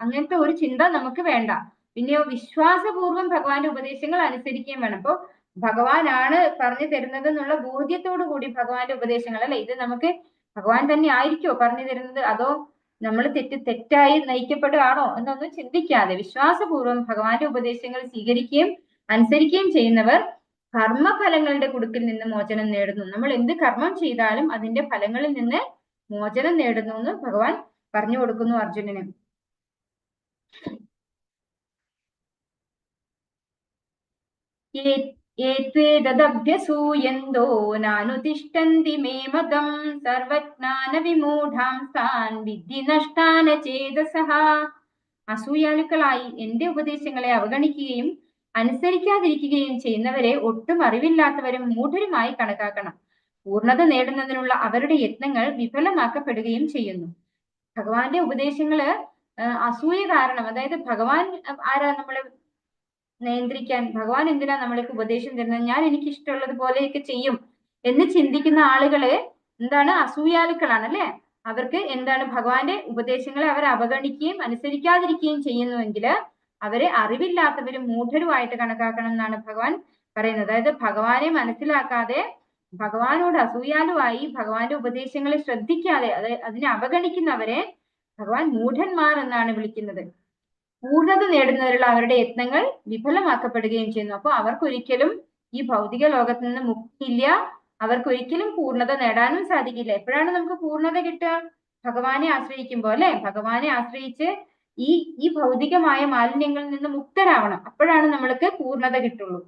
അങ്ങനത്തെ ഒരു ചിന്ത നമുക്ക് വേണ്ട. പിന്നെയോ വിശ്വാസപൂർവം ഭഗവാന്റെ ഉപദേശങ്ങൾ അനുസരിക്കുകയും വേണം. അപ്പോ ഭഗവാനാണ് പറഞ്ഞു തരുന്നത് എന്നുള്ള ബോധ്യത്തോടു കൂടി ഭഗവാന്റെ ഉപദേശങ്ങൾ അല്ലെ, ഇത് നമുക്ക് ഭഗവാൻ തന്നെ ആയിരിക്കോ പറഞ്ഞു തരുന്നത്, അതോ നമ്മൾ തെറ്റായി നയിക്കപ്പെടുകയാണോ എന്നൊന്നും ചിന്തിക്കാതെ വിശ്വാസപൂർവം ഭഗവാന്റെ ഉപദേശങ്ങൾ സ്വീകരിക്കുകയും അനുസരിക്കുകയും ചെയ്യുന്നവർ കർമ്മഫലങ്ങളുടെ കുടുക്കിൽ നിന്ന് മോചനം നേടുന്നു. നമ്മൾ എന്ത് കർമ്മം ചെയ്താലും അതിന്റെ ഫലങ്ങളിൽ നിന്ന് മോചനം നേടുന്നു എന്ന് ഭഗവാൻ പറഞ്ഞു കൊടുക്കുന്നു അർജുനന്. ഏതദഭ്യസൂയന്തോ നാനുതിഷ്ഠന്തി മേ മതം സർവജ്ഞാന വിമൂഢാംസ്താൻ വിദ്ധി നഷ്ടാന ചേതസഃ. അസൂയാലുക്കളായി എന്റെ ഉപദേശങ്ങളെ അവഗണിക്കുകയും അനുസരിക്കാതിരിക്കുകയും ചെയ്യുന്നവരെ ഒട്ടും അറിവില്ലാത്തവരും മൂഢരുമായി കണക്കാക്കണം. പൂർണ്ണത നേടുന്നതിനുള്ള അവരുടെ യത്നങ്ങൾ വിഫലമാക്കപ്പെടുകയും ചെയ്യുന്നു. ഭഗവാന്റെ ഉപദേശങ്ങള് അസൂയ കാരണം, അതായത് ഭഗവാൻ ആരാ നമ്മളെ നിയന്ത്രിക്കാൻ, ഭഗവാൻ എന്തിനാ നമ്മൾക്ക് ഉപദേശം തരുന്നത്, ഞാൻ എനിക്ക് ഇഷ്ടമുള്ളത് പോലെയൊക്കെ ചെയ്യും എന്ന് ചിന്തിക്കുന്ന ആളുകള് എന്താണ്, അസൂയാലുക്കളാണ് അല്ലെ. അവർക്ക് എന്താണ്, ഭഗവാന്റെ ഉപദേശങ്ങളെ അവർ അവഗണിക്കുകയും അനുസരിക്കാതിരിക്കുകയും ചെയ്യുന്നുവെങ്കിൽ അവരെ അറിവില്ലാത്തവരും മൂഢരുമായിട്ട് കണക്കാക്കണം എന്നാണ് ഭഗവാൻ പറയുന്നത്. അതായത് ഭഗവാനെ മനസ്സിലാക്കാതെ ഭഗവാനോട് അസൂയാലുവായി ഭഗവാന്റെ ഉപദേശങ്ങളെ ശ്രദ്ധിക്കാതെ അതിനെ അവഗണിക്കുന്നവരെ ഭഗവാൻ മൂഢന്മാർ എന്നാണ് വിളിക്കുന്നത്. പൂർണ്ണത നേടുന്നതിനുള്ള അവരുടെ യത്നങ്ങൾ വിഫലമാക്കപ്പെടുകയും ചെയ്യുന്നു. അപ്പൊ അവർക്കൊരിക്കലും ഈ ഭൗതിക ലോകത്ത് നിന്ന് മുക്തിയില്ല, അവർക്കൊരിക്കലും പൂർണ്ണത നേടാനും സാധിക്കില്ല. എപ്പോഴാണ് നമുക്ക് പൂർണ്ണത കിട്ടുക? ഭഗവാനെ ആശ്രയിക്കുമ്പോൾ അല്ലെ. ഭഗവാനെ ആശ്രയിച്ച് ഈ ഭൗതികമായ മാലിന്യങ്ങളിൽ നിന്ന് മുക്തരാവണം, അപ്പോഴാണ് നമ്മൾക്ക് പൂർണ്ണത കിട്ടുള്ളൂ.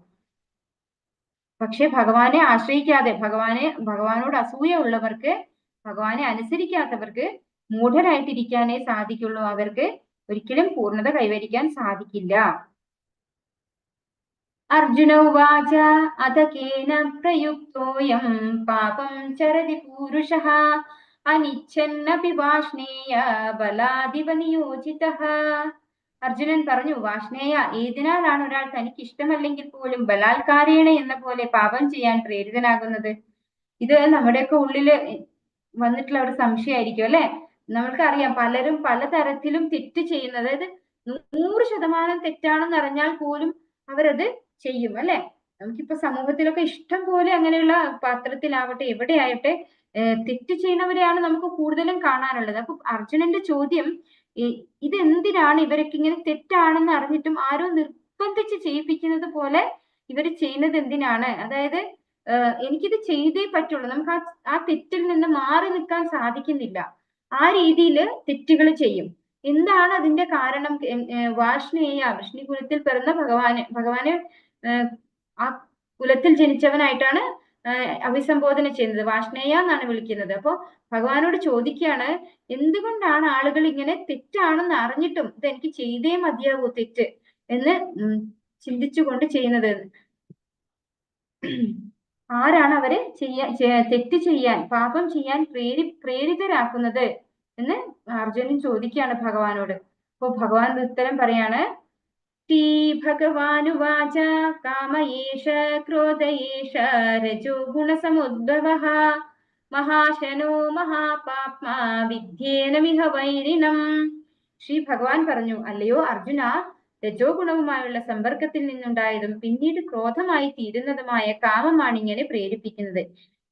പക്ഷെ ഭഗവാനെ ആശ്രയിക്കാതെ ഭഗവാനോട് അസൂയ ഉള്ളവർക്ക്, ഭഗവാനെ അനുസരിക്കാത്തവർക്ക് മൂഢരായിട്ടിരിക്കാനേ സാധിക്കുള്ളൂ. അവർക്ക് ഒരിക്കലും പൂർണ്ണത കൈവരിക്കാൻ സാധിക്കില്ല. അർജുന ഉവാച അത കേന പ്രയുക്തോയം പാപം ചരതി പൂരുഷഃ അനിച്ഛന്നപി വാഷ്ണേയ ബലാദിവ നിയോജിതഃ. അർജുനൻ പറഞ്ഞു, വാഷ്ണേയ, ഏതിനാലാണ് ഒരാൾ തനിക്ക് ഇഷ്ടമല്ലെങ്കിൽ പോലും ബലാത്കാരേണ എന്ന പോലെ പാപം ചെയ്യാൻ പ്രേരിതനാകുന്നത്? ഇത് നമ്മുടെയൊക്കെ ഉള്ളില് വന്നിട്ടുള്ള ഒരു സംശയമായിരിക്കും അല്ലെ. നമ്മൾക്കറിയാം പലരും പലതരത്തിലും തെറ്റ് ചെയ്യുന്നത്, അതായത് 100% തെറ്റാണെന്ന് അറിഞ്ഞാൽ പോലും അവരത് ചെയ്യും അല്ലെ. നമുക്കിപ്പോ സമൂഹത്തിലൊക്കെ ഇഷ്ടം പോലെ അങ്ങനെയുള്ള പാത്രത്തിലാവട്ടെ എവിടെയാവട്ടെ തെറ്റ് ചെയ്യുന്നവരെയാണ് നമുക്ക് കൂടുതലും കാണാനുള്ളത്. അപ്പൊ അർജുനന്റെ ചോദ്യം, ഇതെന്തിനാണ് ഇവരൊക്കെ ഇങ്ങനെ തെറ്റാണെന്ന് അറിഞ്ഞിട്ടും ആരോ നിർബന്ധിച്ച് ചെയ്യിപ്പിക്കുന്നത് പോലെ ഇവർ ചെയ്യുന്നത് എന്തിനാണ്? അതായത് എനിക്കിത് ചെയ്തേ പറ്റുള്ളൂ, നമുക്ക് ആ തെറ്റിൽ നിന്ന് മാറി നിൽക്കാൻ സാധിക്കുന്നില്ല, ആ രീതിയിൽ തെറ്റുകൾ ചെയ്യും. എന്താണ് അതിന്റെ കാരണം? വാഷ്ണേയ, വിഷ്ണുകുലത്തിൽ പിറന്ന ഭഗവാന് ആ കുലത്തിൽ ജനിച്ചവനായിട്ടാണ് അഭിസംബോധന ചെയ്യുന്നത്. വാഷ്ണേയ എന്നാണ് വിളിക്കുന്നത്. അപ്പൊ ഭഗവാനോട് ചോദിക്കുകയാണ്, എന്തുകൊണ്ടാണ് ആളുകൾ ഇങ്ങനെ തെറ്റാണെന്ന് അറിഞ്ഞിട്ടും ഇത് എനിക്ക് ചെയ്തേ മതിയാവൂ തെറ്റ് എന്ന് ചിന്തിച്ചുകൊണ്ട് ചെയ്യുന്നത്? ആരാണ് അവരെ തെറ്റ് ചെയ്യാൻ, പാപം ചെയ്യാൻ പ്രേരിതരാക്കുന്നത് എന്ന് അർജുനൻ ചോദിക്കുകയാണ് ഭഗവാനോട്. അപ്പൊ ഭഗവാൻ ഉത്തരം പറയാണ്, ശ്രീ ഭഗവാനുവാച കാമയേഷ ക്രോധയേഷ രജോ ഗുണസമുദ്ഭവഃ മഹാശനോ മഹാപാപ്മാ വിദ്യേനമിഹ വൈരിണം. ശ്രീ ഭഗവാൻ പറഞ്ഞു, അല്ലയോ അർജുന, രജോ ഗുണവുമായുള്ള സമ്പർക്കത്തിൽ നിന്നുണ്ടായതും പിന്നീട് ക്രോധമായി തീരുന്നതുമായ കാമമാണ് ഇങ്ങനെ പ്രേരിപ്പിക്കുന്നത്.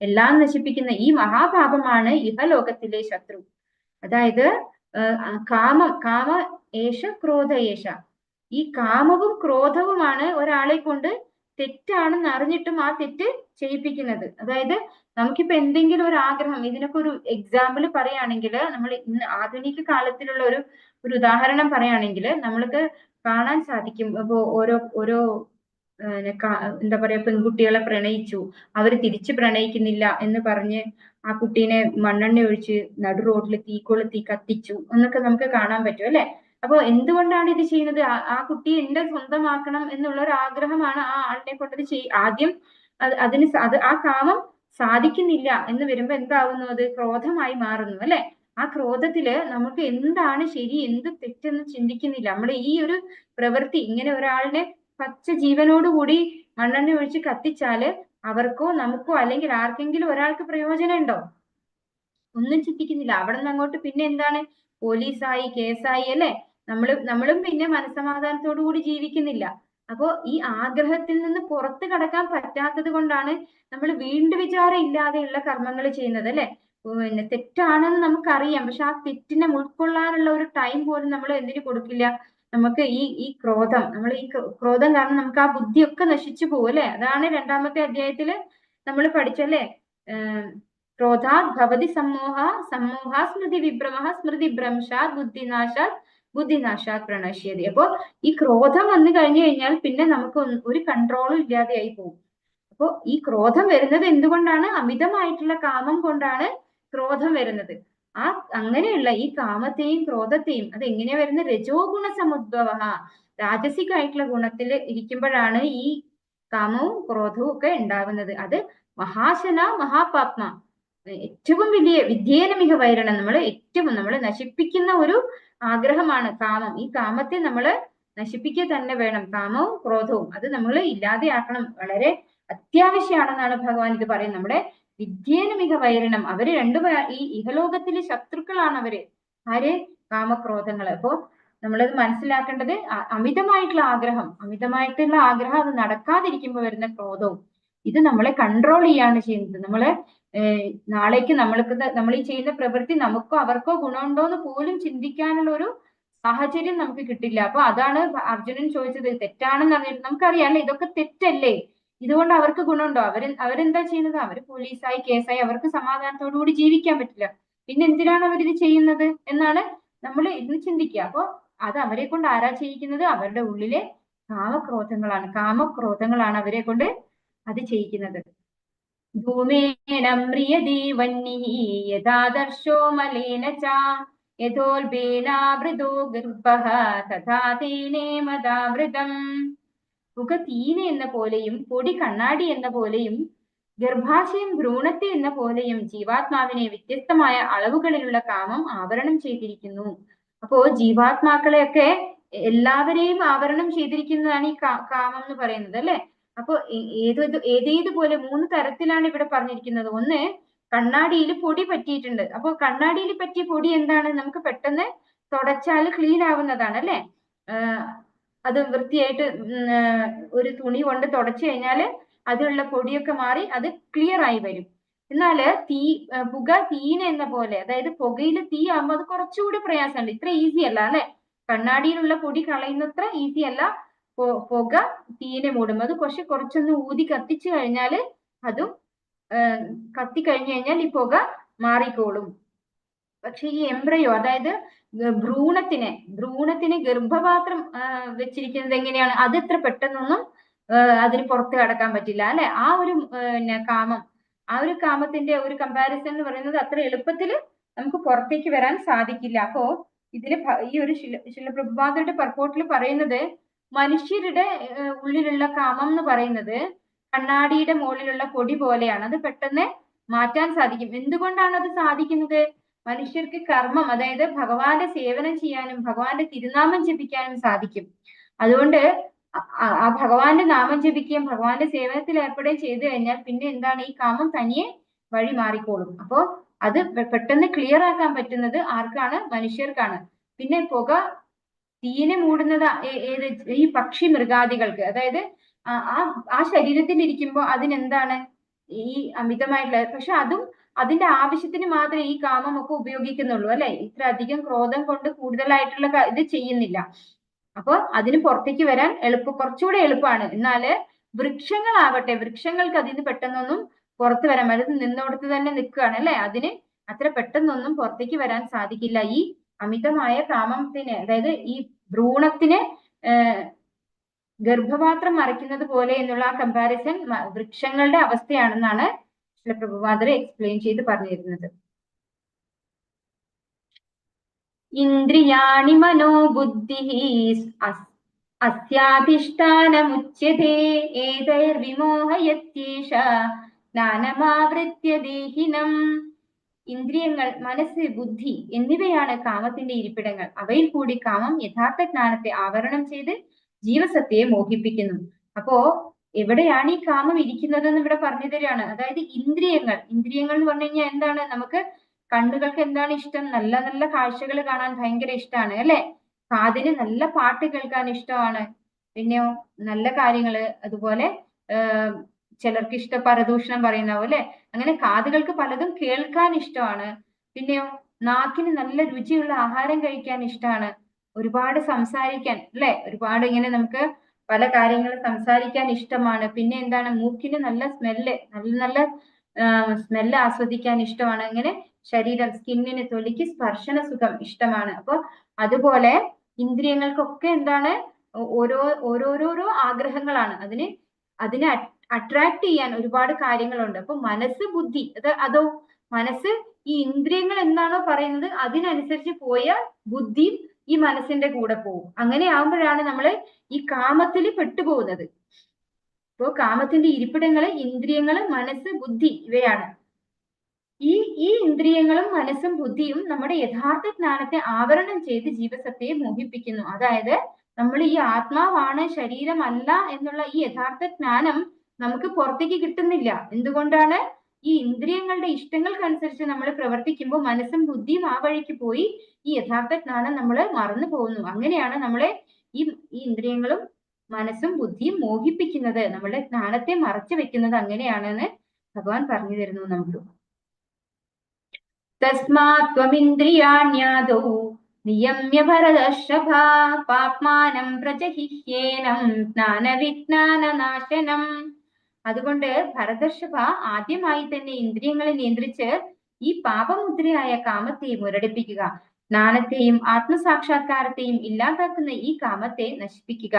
എല്ലാം നശിപ്പിക്കുന്ന ഈ മഹാപാപമാണ് ഇഹലോകത്തിലെ ശത്രു. അതായത് കാമ ഏഷ ക്രോധ ഏഷ, ഈ കാമവും ക്രോധവുമാണ് ഒരാളെ കൊണ്ട് തെറ്റാണെന്ന് അറിഞ്ഞിട്ടും ആ തെറ്റ് ചെയ്യിപ്പിക്കുന്നത്. അതായത് നമുക്കിപ്പോ എന്തെങ്കിലും ഒരു ആഗ്രഹം, ഇതിനൊക്കെ ഒരു എക്സാമ്പിൾ പറയുകയാണെങ്കിൽ, നമ്മൾ ഇന്ന് ആധുനിക കാലത്തിലുള്ള ഒരു ഉദാഹരണം പറയുകയാണെങ്കിൽ നമ്മൾക്ക് കാണാൻ സാധിക്കും. ഇപ്പോ ഓരോ എന്താ പറയാ, പെൺകുട്ടികളെ പ്രണയിച്ചു, അവർ തിരിച്ചു പ്രണയിക്കുന്നില്ല എന്ന് പറഞ്ഞ് ആ കുട്ടീനെ മണ്ണെണ്ണ ഒഴിച്ച് നടു റോഡിൽ തീ കത്തിച്ചു എന്നൊക്കെ നമുക്ക് കാണാൻ പറ്റും അല്ലെ. അപ്പൊ എന്തുകൊണ്ടാണ് ഇത് ചെയ്യുന്നത്? ആ കുട്ടിയെ എന്റെ സ്വന്തമാക്കണം എന്നുള്ള ഒരു ആഗ്രഹമാണ് ആ ആളിനെ കൊണ്ടത് ആദ്യം ആ കാമം സാധിക്കുന്നില്ല എന്ന് വരുമ്പോ എന്താവുന്നു? അത് ക്രോധമായി മാറുന്നു അല്ലെ. ആ ക്രോധത്തില് നമുക്ക് എന്താണ് ശരി എന്ത് തെറ്റെന്ന് ചിന്തിക്കുന്നില്ല. നമ്മൾ ഈ ഒരു പ്രവൃത്തി, ഇങ്ങനെ ഒരാളിനെ പച്ച ജീവനോടുകൂടി മണ്ണെണ്ണ ഒഴിച്ച് കത്തിച്ചാല് അവർക്കോ നമുക്കോ അല്ലെങ്കിൽ ആർക്കെങ്കിലും ഒരാൾക്ക് പ്രയോജനം ഉണ്ടോ? ഒന്നും ചിന്തിക്കുന്നില്ല. അവിടെ നിന്ന് അങ്ങോട്ട് പിന്നെ എന്താണ്? പോലീസായി, കേസായി അല്ലെ. നമ്മളും പിന്നെ മനസ്സമാധാനത്തോടു കൂടി ജീവിക്കുന്നില്ല. അപ്പോ ഈ ആഗ്രഹത്തിൽ നിന്ന് പുറത്തു കടക്കാൻ പറ്റാത്തത് കൊണ്ടാണ് നമ്മൾ വീണ്ടും വിചാരം ഇല്ലാതെയുള്ള കർമ്മങ്ങൾ ചെയ്യുന്നത് അല്ലെ. പിന്നെ തെറ്റാണെന്ന് നമുക്കറിയാം, പക്ഷെ ആ തെറ്റിനെ ഉൾക്കൊള്ളാനുള്ള ഒരു ടൈം പോലും നമ്മൾ എന്തിനു കൊടുക്കില്ല? നമുക്ക് ഈ ക്രോധം, നമ്മൾ ഈ ക്രോധം കാരണം നമുക്ക് ആ ബുദ്ധിയൊക്കെ നശിച്ചു പോകും അല്ലെ. അതാണ് രണ്ടാമത്തെ അധ്യായത്തില് നമ്മൾ പഠിച്ചല്ലേ. ക്രോധാത് ഭവതി സമ്മോഹ, സമ്മോഹ സ്മൃതി വിഭ്രമ, സ്മൃതി ഭ്രംശാത് ബുദ്ധിനാശാത്, ബുദ്ധിനാശാത് പ്രണശ്യതി. അപ്പോ ഈ ക്രോധം വന്നു കഴിഞ്ഞു കഴിഞ്ഞാൽ പിന്നെ നമുക്ക് ഒരു കൺട്രോളും ഇല്ലാതെയായി പോകും. അപ്പോ ഈ ക്രോധം വരുന്നത് എന്തുകൊണ്ടാണ്? അമിതമായിട്ടുള്ള കാമം കൊണ്ടാണ് ക്രോധം വരുന്നത്. ആ അങ്ങനെയുള്ള ഈ കാമത്തെയും ക്രോധത്തെയും അത് എങ്ങനെയാ വരുന്നത്? രജോ ഗുണ സമുദ്ഭവ, രാജസികമായിട്ടുള്ള ഗുണത്തിൽ ഇരിക്കുമ്പോഴാണ് ഈ കാമവും ക്രോധവും ഒക്കെ ഉണ്ടാവുന്നത്. അത് മഹാശന മഹാപാപ്മ, ഏറ്റവും വലിയ വിദ്യേന മിക വൈരണം, നമ്മൾ നശിപ്പിക്കുന്ന ഒരു ആഗ്രഹമാണ് കാമം. ഈ കാമത്തെ നമ്മൾ നശിപ്പിക്കുക തന്നെ വേണം. കാമവും ക്രോധവും അത് നമ്മൾ ഇല്ലാതെയാക്കണം. വളരെ അത്യാവശ്യമാണെന്നാണ് ഭഗവാൻ ഇത് പറയുന്നത്. നമ്മുടെ വിദ്യേന മിക വൈരണം, അവര് ഈ ഇഹലോകത്തിലെ ശത്രുക്കളാണ് അവര്. ആര്? കാമക്രോധങ്ങള്. അപ്പോ നമ്മളത് മനസ്സിലാക്കേണ്ടത് അമിതമായിട്ടുള്ള ആഗ്രഹം അത് നടക്കാതിരിക്കുമ്പോൾ വരുന്ന ക്രോധവും ഇത് നമ്മളെ കൺട്രോൾ ചെയ്യാണ് ചെയ്യുന്നത്. നമ്മളെ നാളേക്ക് നമ്മൾ ഈ ചെയ്യുന്ന പ്രവൃത്തി നമുക്കോ അവർക്കോ ഗുണമുണ്ടോ എന്ന് പോലും ചിന്തിക്കാനുള്ള ഒരു സാഹചര്യം നമുക്ക് കിട്ടില്ല. അപ്പൊ അതാണ് അർജുനൻ ചോദിച്ചത്, തെറ്റാണെന്ന് അറിഞ്ഞിട്ട് നമുക്കറിയാം അല്ലെ, ഇതൊക്കെ തെറ്റല്ലേ, ഇതുകൊണ്ട് അവർക്ക് ഗുണമുണ്ടോ? അവരെന്താ ചെയ്യുന്നത്? അവര് പോലീസായി കേസായി അവർക്ക് സമാധാനത്തോടു കൂടി ജീവിക്കാൻ പറ്റില്ല. പിന്നെ എന്തിനാണ് അവരിത് ചെയ്യുന്നത് എന്നാണ് നമ്മൾ ഇന്ന് ചിന്തിക്കുക. അപ്പൊ അത് അവരെ കൊണ്ട് ആരാ ചെയ്യിക്കുന്നത്? അവരുടെ ഉള്ളിലെ കാമക്രോധങ്ങളാണ് അവരെ കൊണ്ട് അത് ചെയ്യിക്കുന്നത്. ധൂമേന മ്രിയതി വന്യഃ യഥാദർശോ മലേന ച യഥോൽബേനാവൃതോ ഗർഭഃ തഥാ തേനേമദാവൃതം. പുക തീന എന്ന പോലെയും പൊടി കണ്ണാടി എന്ന പോലെയും ഗർഭാശയം ഭ്രൂണത്തെ എന്ന പോലെയും ജീവാത്മാവിനെ വ്യത്യസ്തമായ അളവുകളിലുള്ള കാമം ആവരണം ചെയ്തിരിക്കുന്നു. അപ്പോ ജീവാത്മാക്കളെയൊക്കെ എല്ലാവരെയും ആവരണം ചെയ്തിരിക്കുന്നതാണ് ഈ കാമം എന്ന് പറയുന്നത് അല്ലെ. അപ്പൊ ഏതേതുപോലെ 3 തരത്തിലാണ് ഇവിടെ പറഞ്ഞിരിക്കുന്നത്. ഒന്ന്, കണ്ണാടിയിൽ പൊടി പറ്റിയിട്ടുണ്ട്. അപ്പൊ കണ്ണാടിയിൽ പറ്റിയ പൊടി എന്താണ്? നമുക്ക് പെട്ടെന്ന് തുടച്ചാൽ ക്ലീൻ ആവുന്നതാണ് അല്ലെ. അത് വൃത്തിയായിട്ട് ഒരു തുണി കൊണ്ട് തുടച്ചു കഴിഞ്ഞാല് അതിലുള്ള പൊടിയൊക്കെ മാറി അത് ക്ലിയർ ആയി വരും. എന്നാല് പുക തീന എന്ന പോലെ, അതായത് പുകയിൽ തീ ആകുമ്പോൾ അത് കുറച്ചുകൂടി പ്രയാസമുണ്ട്. ഇത്ര ഈസി അല്ല അല്ലെ. കണ്ണാടിയിലുള്ള പൊടി കളയുന്നത്ര ഈസി അല്ല പുക തീനെ മൂടുമ്പോൾ. അത് കുറച്ചൊന്ന് ഊതി കത്തിച്ചു കഴിഞ്ഞാല് അതും കത്തിക്കഴിഞ്ഞു കഴിഞ്ഞാൽ ഈ പുക മാറിക്കോളും. പക്ഷെ ഈ എംബ്രയോ, അതായത് ഭ്രൂണത്തിന് ഗർഭപാത്രം വെച്ചിരിക്കുന്നത് എങ്ങനെയാണ്? അത് ഇത്ര പെട്ടെന്നൊന്നും അതിന് പുറത്ത് കടക്കാൻ പറ്റില്ല അല്ലെ. ആ ഒരു കാമത്തിന്റെ ഒരു കമ്പാരിസൺ എന്ന് പറയുന്നത് അത്ര എളുപ്പത്തിൽ നമുക്ക് പുറത്തേക്ക് വരാൻ സാധിക്കില്ല. അപ്പോ ഇതില് ഈ ഒരു ശിലപ്രഭുപാദരുടെ പർപ്പോട്ടിൽ പറയുന്നത്, മനുഷ്യരുടെ ഉള്ളിലുള്ള കാമം എന്ന് പറയുന്നത് കണ്ണാടിയുടെ മുകളിലുള്ള പൊടി പോലെയാണ്. അത് പെട്ടെന്ന് മാറ്റാൻ സാധിക്കും. എന്തുകൊണ്ടാണ് അത് സാധിക്കുന്നത്? മനുഷ്യർക്ക് കർമ്മം, അതായത് ഭഗവാന്റെ സേവനം ചെയ്യാനും ഭഗവാന്റെ തിരുനാമം ജപിക്കാനും സാധിക്കും. അതുകൊണ്ട് ആ ഭഗവാന്റെ നാമം ജപിക്കുകയും ഭഗവാന്റെ സേവനത്തിൽ ഏർപ്പെടുകയും ചെയ്തു കഴിഞ്ഞാൽ പിന്നെ എന്താണ്? ഈ കാമം തനിയെ വഴി മാറിക്കോളും. അപ്പോ അത് പെട്ടെന്ന് ക്ലിയർ ആക്കാൻ പറ്റുന്നത് ആർക്കാണ്? മനുഷ്യർക്കാണ്. പിന്നെ പുക തീനെ മൂടുന്നത് ഈ പക്ഷി മൃഗാദികൾക്ക്, അതായത് ആ ശരീരത്തിൽ ഇരിക്കുമ്പോൾ അതിനെന്താണ്? ഈ അമിതമായിട്ടുള്ള, പക്ഷെ അതും അതിന്റെ ആവശ്യത്തിന് മാത്രമേ ഈ കാമമൊക്കെ ഉപയോഗിക്കുന്നുള്ളൂ അല്ലെ. ഇത്ര അധികം ക്രോധം കൊണ്ട് കൂടുതലായിട്ടുള്ള ഇത് ചെയ്യുന്നില്ല. അപ്പൊ അതിന് പുറത്തേക്ക് വരാൻ കുറച്ചുകൂടെ എളുപ്പമാണ്. എന്നാല് വൃക്ഷങ്ങളാവട്ടെ, വൃക്ഷങ്ങൾക്ക് അതിന് പെട്ടെന്നൊന്നും പുറത്തു വരാൻ, അത് നിന്നോടത്ത് തന്നെ നിൽക്കുകയാണ് അല്ലെ. അതിന് അത്ര പെട്ടെന്നൊന്നും പുറത്തേക്ക് വരാൻ സാധിക്കില്ല. ഈ അമിതമായ കാമത്തിന്, അതായത് ഈ ഭ്രൂണത്തിന് ഗർഭപാത്രം മറയ്ക്കുന്നത് പോലെ എന്നുള്ള ആ കമ്പാരിസൺ വൃക്ഷങ്ങളുടെ അവസ്ഥയാണെന്നാണ് ശിലപ്രഭുപാദർ എക്സ്പ്ലെയിൻ ചെയ്ത് പറഞ്ഞിരുന്നത്. ഇന്ദ്രിയാണി മനോബുദ്ധി അസ്യാധിഷ്ഠാനമുച്യതേ ഏതൈർവിമോഹയത്യേഷ ജ്ഞാനമാവൃത്യ ദേഹിനം. ഇന്ദ്രിയങ്ങൾ, മനസ്സ്, ബുദ്ധി എന്നിവയാണ് കാമത്തിന്റെ ഇരിപ്പിടങ്ങൾ. അവയിൽ കൂടി കാമം യഥാർത്ഥ ജ്ഞാനത്തെ ആവരണം ചെയ്ത് ജീവസത്തയെ മോഹിപ്പിക്കുന്നു. അപ്പോ എവിടെയാണ് ഈ കാമം ഇരിക്കുന്നത് എന്ന് ഇവിടെ പറഞ്ഞു തരികയാണ്. അതായത് ഇന്ദ്രിയങ്ങൾ എന്ന് പറഞ്ഞു കഴിഞ്ഞാൽ എന്താണ്? നമുക്ക് കണ്ണുകൾക്ക് എന്താണ് ഇഷ്ടം? നല്ല നല്ല കാഴ്ചകൾ കാണാൻ ഭയങ്കര ഇഷ്ടമാണ് അല്ലെ. കാതിന് നല്ല പാട്ട് കേൾക്കാൻ ഇഷ്ടമാണ്. പിന്നെയോ നല്ല കാര്യങ്ങള്, അതുപോലെ ചിലർക്ക് ഇഷ്ടം പരദൂഷണം പറയുന്ന പോലെ, അങ്ങനെ കാതുകൾക്ക് പലതും കേൾക്കാൻ ഇഷ്ടമാണ്. പിന്നെയോ നാക്കിന് നല്ല രുചിയുള്ള ആഹാരം കഴിക്കാൻ ഇഷ്ടമാണ്. ഒരുപാട് സംസാരിക്കാൻ അല്ലെ, ഒരുപാട് ഇങ്ങനെ നമുക്ക് പല കാര്യങ്ങൾ സംസാരിക്കാൻ ഇഷ്ടമാണ്. പിന്നെ എന്താണ്, മൂക്കിന് നല്ല സ്മെല്ല്, നല്ല നല്ല സ്മെല്ല് ആസ്വദിക്കാൻ ഇഷ്ടമാണ്. അങ്ങനെ ശരീരം, സ്കിന്നിന്, തൊലിക്ക് സ്പർശന സുഖം ഇഷ്ടമാണ്. അപ്പൊ അതുപോലെ ഇന്ദ്രിയങ്ങൾക്കൊക്കെ എന്താണ്, ഓരോരോരോ ആഗ്രഹങ്ങളാണ്. അതിനെ അട്രാക്ട് ചെയ്യാൻ ഒരുപാട് കാര്യങ്ങളുണ്ട്. അപ്പൊ മനസ്സ്, ബുദ്ധി, അതോ മനസ്സ് ഈ ഇന്ദ്രിയങ്ങൾ എന്താണോ പറയുന്നത് അതിനനുസരിച്ച് പോയാൽ ബുദ്ധിയും ഈ മനസ്സിന്റെ കൂടെ പോകും. അങ്ങനെ ആകുമ്പോഴാണ് നമ്മൾ ഈ കാമത്തിൽ പെട്ടുപോകുന്നത്. ഇപ്പോ കാമത്തിന്റെ ഇരിപ്പിടങ്ങള് ഇന്ദ്രിയങ്ങള്, മനസ്സ്, ബുദ്ധി ഇവയാണ്. ഈ ഇന്ദ്രിയങ്ങളും മനസ്സും ബുദ്ധിയും നമ്മുടെ യഥാർത്ഥ ജ്ഞാനത്തെ ആവരണം ചെയ്ത് ജീവസത്തയെ മോഹിപ്പിക്കുന്നു. അതായത് നമ്മൾ ഈ ആത്മാവാണ്, ശരീരമല്ല എന്നുള്ള ഈ യഥാർത്ഥ ജ്ഞാനം നമുക്ക് പുറത്തേക്ക് കിട്ടുന്നില്ല. എന്തുകൊണ്ടാണ്? ഈ ഇന്ദ്രിയങ്ങളുടെ ഇഷ്ടങ്ങൾക്കനുസരിച്ച് നമ്മൾ പ്രവർത്തിക്കുമ്പോൾ മനസ്സും ബുദ്ധിയും ആ വഴിക്ക് പോയി ഈ യഥാർത്ഥ ജ്ഞാനം നമ്മൾ മറന്നു പോകുന്നു. അങ്ങനെയാണ് നമ്മളെ ഈ ഇന്ദ്രിയങ്ങളും മനസ്സും ബുദ്ധിയും മോഹിപ്പിക്കുന്നത്, നമ്മുടെ ജ്ഞാനത്തെ മറച്ചു വെക്കുന്നത് അങ്ങനെയാണെന്ന് ഭഗവാൻ പറഞ്ഞു തരുന്നു നമുക്ക്. തസ്മാത് ത്വമിന്ദ്രിയാണ്യാദൗ നിയമ്യ ഭരതർഷഭ പാപ്മാനം പ്രജഹിഹ്യേനം ജ്ഞാനവിജ്ഞാനനാശനം. അതുകൊണ്ട് ഭരതർഷഭ ആദ്യമായി തന്നെ ഇന്ദ്രിയങ്ങളെ നിയന്ത്രിച്ച് ഈ പാപമുദ്രയായ കാമത്തെ മുരടിപ്പിക്കുക. ജ്ഞാനത്തെയും ആത്മസാക്ഷാത്കാരത്തെയും ഇല്ലാതാക്കുന്ന ഈ കാമത്തെ നശിപ്പിക്കുക.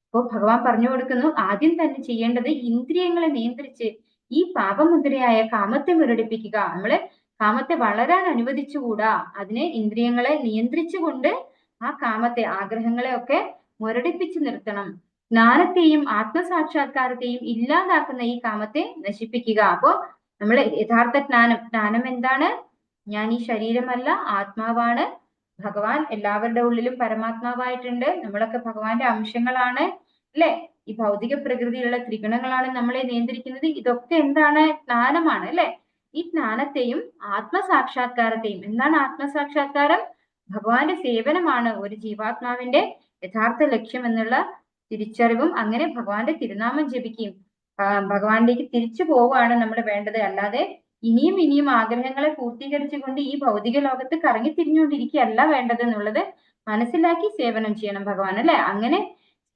അപ്പോൾ ഭഗവാൻ പറഞ്ഞു കൊടുക്കുന്നു, ആദ്യം തന്നെ ചെയ്യേണ്ടത് ഇന്ദ്രിയങ്ങളെ നിയന്ത്രിച്ച് ഈ പാപമുദ്രയായ കാമത്തെ മുരടിപ്പിക്കുക. നമ്മള് കാമത്തെ വളരാൻ അനുവദിച്ചുകൂടാ. അതിനെ ഇന്ദ്രിയങ്ങളെ നിയന്ത്രിച്ചുകൊണ്ട് ആ കാമത്തെ, ആഗ്രഹങ്ങളെ ഒക്കെ മുരടിപ്പിച്ചു നിർത്തണം. ജ്ഞാനത്തെയും ആത്മസാക്ഷാത്കാരത്തെയും ഇല്ലാതാക്കുന്ന ഈ കാമത്തെ നശിപ്പിക്കുക. അപ്പോ നമ്മൾ യഥാർത്ഥ ജ്ഞാനം എന്താണ്? ഞാൻ ഈ ശരീരമല്ല, ആത്മാവാണ്. ഭഗവാൻ എല്ലാവരുടെ ഉള്ളിലും പരമാത്മാവായിട്ടുണ്ട്. നമ്മളൊക്കെ ഭഗവാന്റെ അംശങ്ങളാണ് അല്ലെ? ഈ ഭൗതിക പ്രകൃതിയിലുള്ള ത്രിഗുണങ്ങളാണ് നമ്മളെ നിയന്ത്രിക്കുന്നത്. ഇതൊക്കെ എന്താണ്? ജ്ഞാനമാണ് അല്ലെ? ഈ ജ്ഞാനത്തെയും ആത്മസാക്ഷാത്കാരത്തെയും, എന്താണ് ആത്മസാക്ഷാത്കാരം? ഭഗവാന്റെ സേവനമാണ് ഒരു ജീവാത്മാവിന്റെ യഥാർത്ഥ ലക്ഷ്യം എന്നുള്ള തിരിച്ചറിവും അങ്ങനെ ഭഗവാന്റെ തിരുനാമം ജപിക്കുകയും ഭഗവാനിലേക്ക് തിരിച്ചു പോവുകയാണ് നമ്മൾ വേണ്ടത്. അല്ലാതെ ഇനിയും ഇനിയും ആഗ്രഹങ്ങളെ പൂർത്തീകരിച്ചുകൊണ്ട് ഈ ഭൗതിക ലോകത്ത് കറങ്ങി തിരിഞ്ഞുകൊണ്ടിരിക്കുകയല്ല വേണ്ടത് എന്നുള്ളത് മനസ്സിലാക്കി സേവനം ചെയ്യണം ഭഗവാൻ അല്ലെ? അങ്ങനെ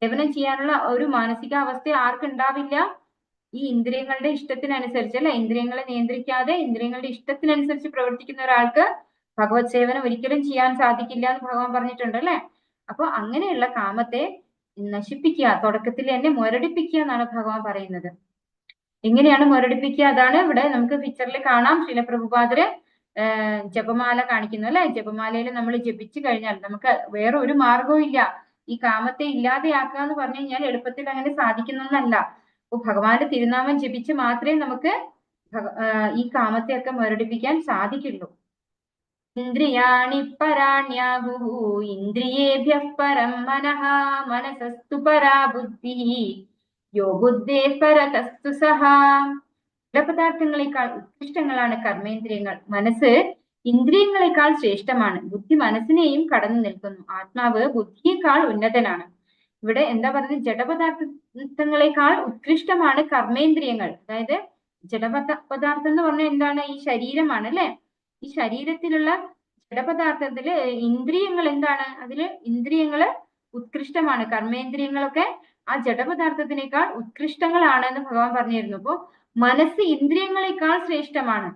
സേവനം ചെയ്യാനുള്ള ഒരു മാനസികാവസ്ഥ ആർക്കുണ്ടാവില്ല? ഈ ഇന്ദ്രിയങ്ങളുടെ ഇഷ്ടത്തിനനുസരിച്ച് അല്ലെ, ഇന്ദ്രിയങ്ങളെ നിയന്ത്രിക്കാതെ ഇന്ദ്രിയങ്ങളുടെ ഇഷ്ടത്തിനനുസരിച്ച് പ്രവർത്തിക്കുന്ന ഒരാൾക്ക് ഭഗവത് സേവനം ഒരിക്കലും ചെയ്യാൻ സാധിക്കില്ല എന്ന് ഭഗവാൻ പറഞ്ഞിട്ടുണ്ട് അല്ലെ? അപ്പൊ അങ്ങനെയുള്ള കാമത്തെ നശിപ്പിക്കുക, തുടക്കത്തിൽ തന്നെ മുരടിപ്പിക്കുക എന്നാണ് ഭഗവാൻ പറയുന്നത്. എങ്ങനെയാണ് മുരടിപ്പിക്കുക? അതാണ് ഇവിടെ നമുക്ക് പിക്ചറിൽ കാണാം. ശ്രീല പ്രഭുപാദര് ജപമാല കാണിക്കുന്നു അല്ലെ? ജപമാലയിൽ നമ്മൾ ജപിച്ചു കഴിഞ്ഞാൽ നമുക്ക് വേറെ ഒരു മാർഗവും ഇല്ല. ഈ കാമത്തെ ഇല്ലാതെയാക്കുക എന്ന് പറഞ്ഞു കഴിഞ്ഞാൽ എളുപ്പത്തിൽ അങ്ങനെ സാധിക്കുന്നൊന്നല്ല. അപ്പൊ ഭഗവാന്റെ തിരുനാമം ജപിച്ച് മാത്രമേ നമുക്ക് ഈ കാമത്തെ ഒക്കെ മുരടിപ്പിക്കാൻ സാധിക്കുള്ളൂ. ഇന്ദ്രിയാണി പരാണ്യാഹു ഇന്ദ്രിയേഭ്യഃ പരം മനഃ മനസസ്തു പരാ ബുദ്ധിഃ യോ ബുദ്ധേഃ പരതസ്തു സഹ. പദാർത്ഥങ്ങളെക്കാൾ ഉത്കൃഷ്ടങ്ങളാണ് കർമ്മേന്ദ്രിയങ്ങൾ. മനസ്സ് ഇന്ദ്രിയങ്ങളെക്കാൾ ശ്രേഷ്ഠമാണ്. ബുദ്ധി മനസ്സിനെയും കടന്നു നിൽക്കുന്നു. ആത്മാവ് ബുദ്ധിയേക്കാൾ ഉന്നതനാണ്. ഇവിടെ എന്താ പറയുന്നത്? ജഡപദാർത്ഥങ്ങളെക്കാൾ ഉത്കൃഷ്ടമാണ് കർമ്മേന്ദ്രിയങ്ങൾ. അതായത് ജഡപദാർത്ഥം എന്ന് പറഞ്ഞാൽ എന്താണ്? ഈ ശരീരമാണ് അല്ലെ? ഈ ശരീരത്തിലുള്ള ജഡപദാർത്ഥത്തില് ഇന്ദ്രിയങ്ങൾ എന്താണ്? അതില് ഇന്ദ്രിയങ്ങള് ഉത്കൃഷ്ടമാണ്. കർമ്മേന്ദ്രിയങ്ങളൊക്കെ ആ ജഡപദാർത്ഥത്തിനേക്കാൾ ഉത്കൃഷ്ടങ്ങളാണ് എന്ന് ഭഗവാൻ പറഞ്ഞിരുന്നു. അപ്പോ മനസ്സ് ഇന്ദ്രിയങ്ങളെക്കാൾ ശ്രേഷ്ഠമാണ്.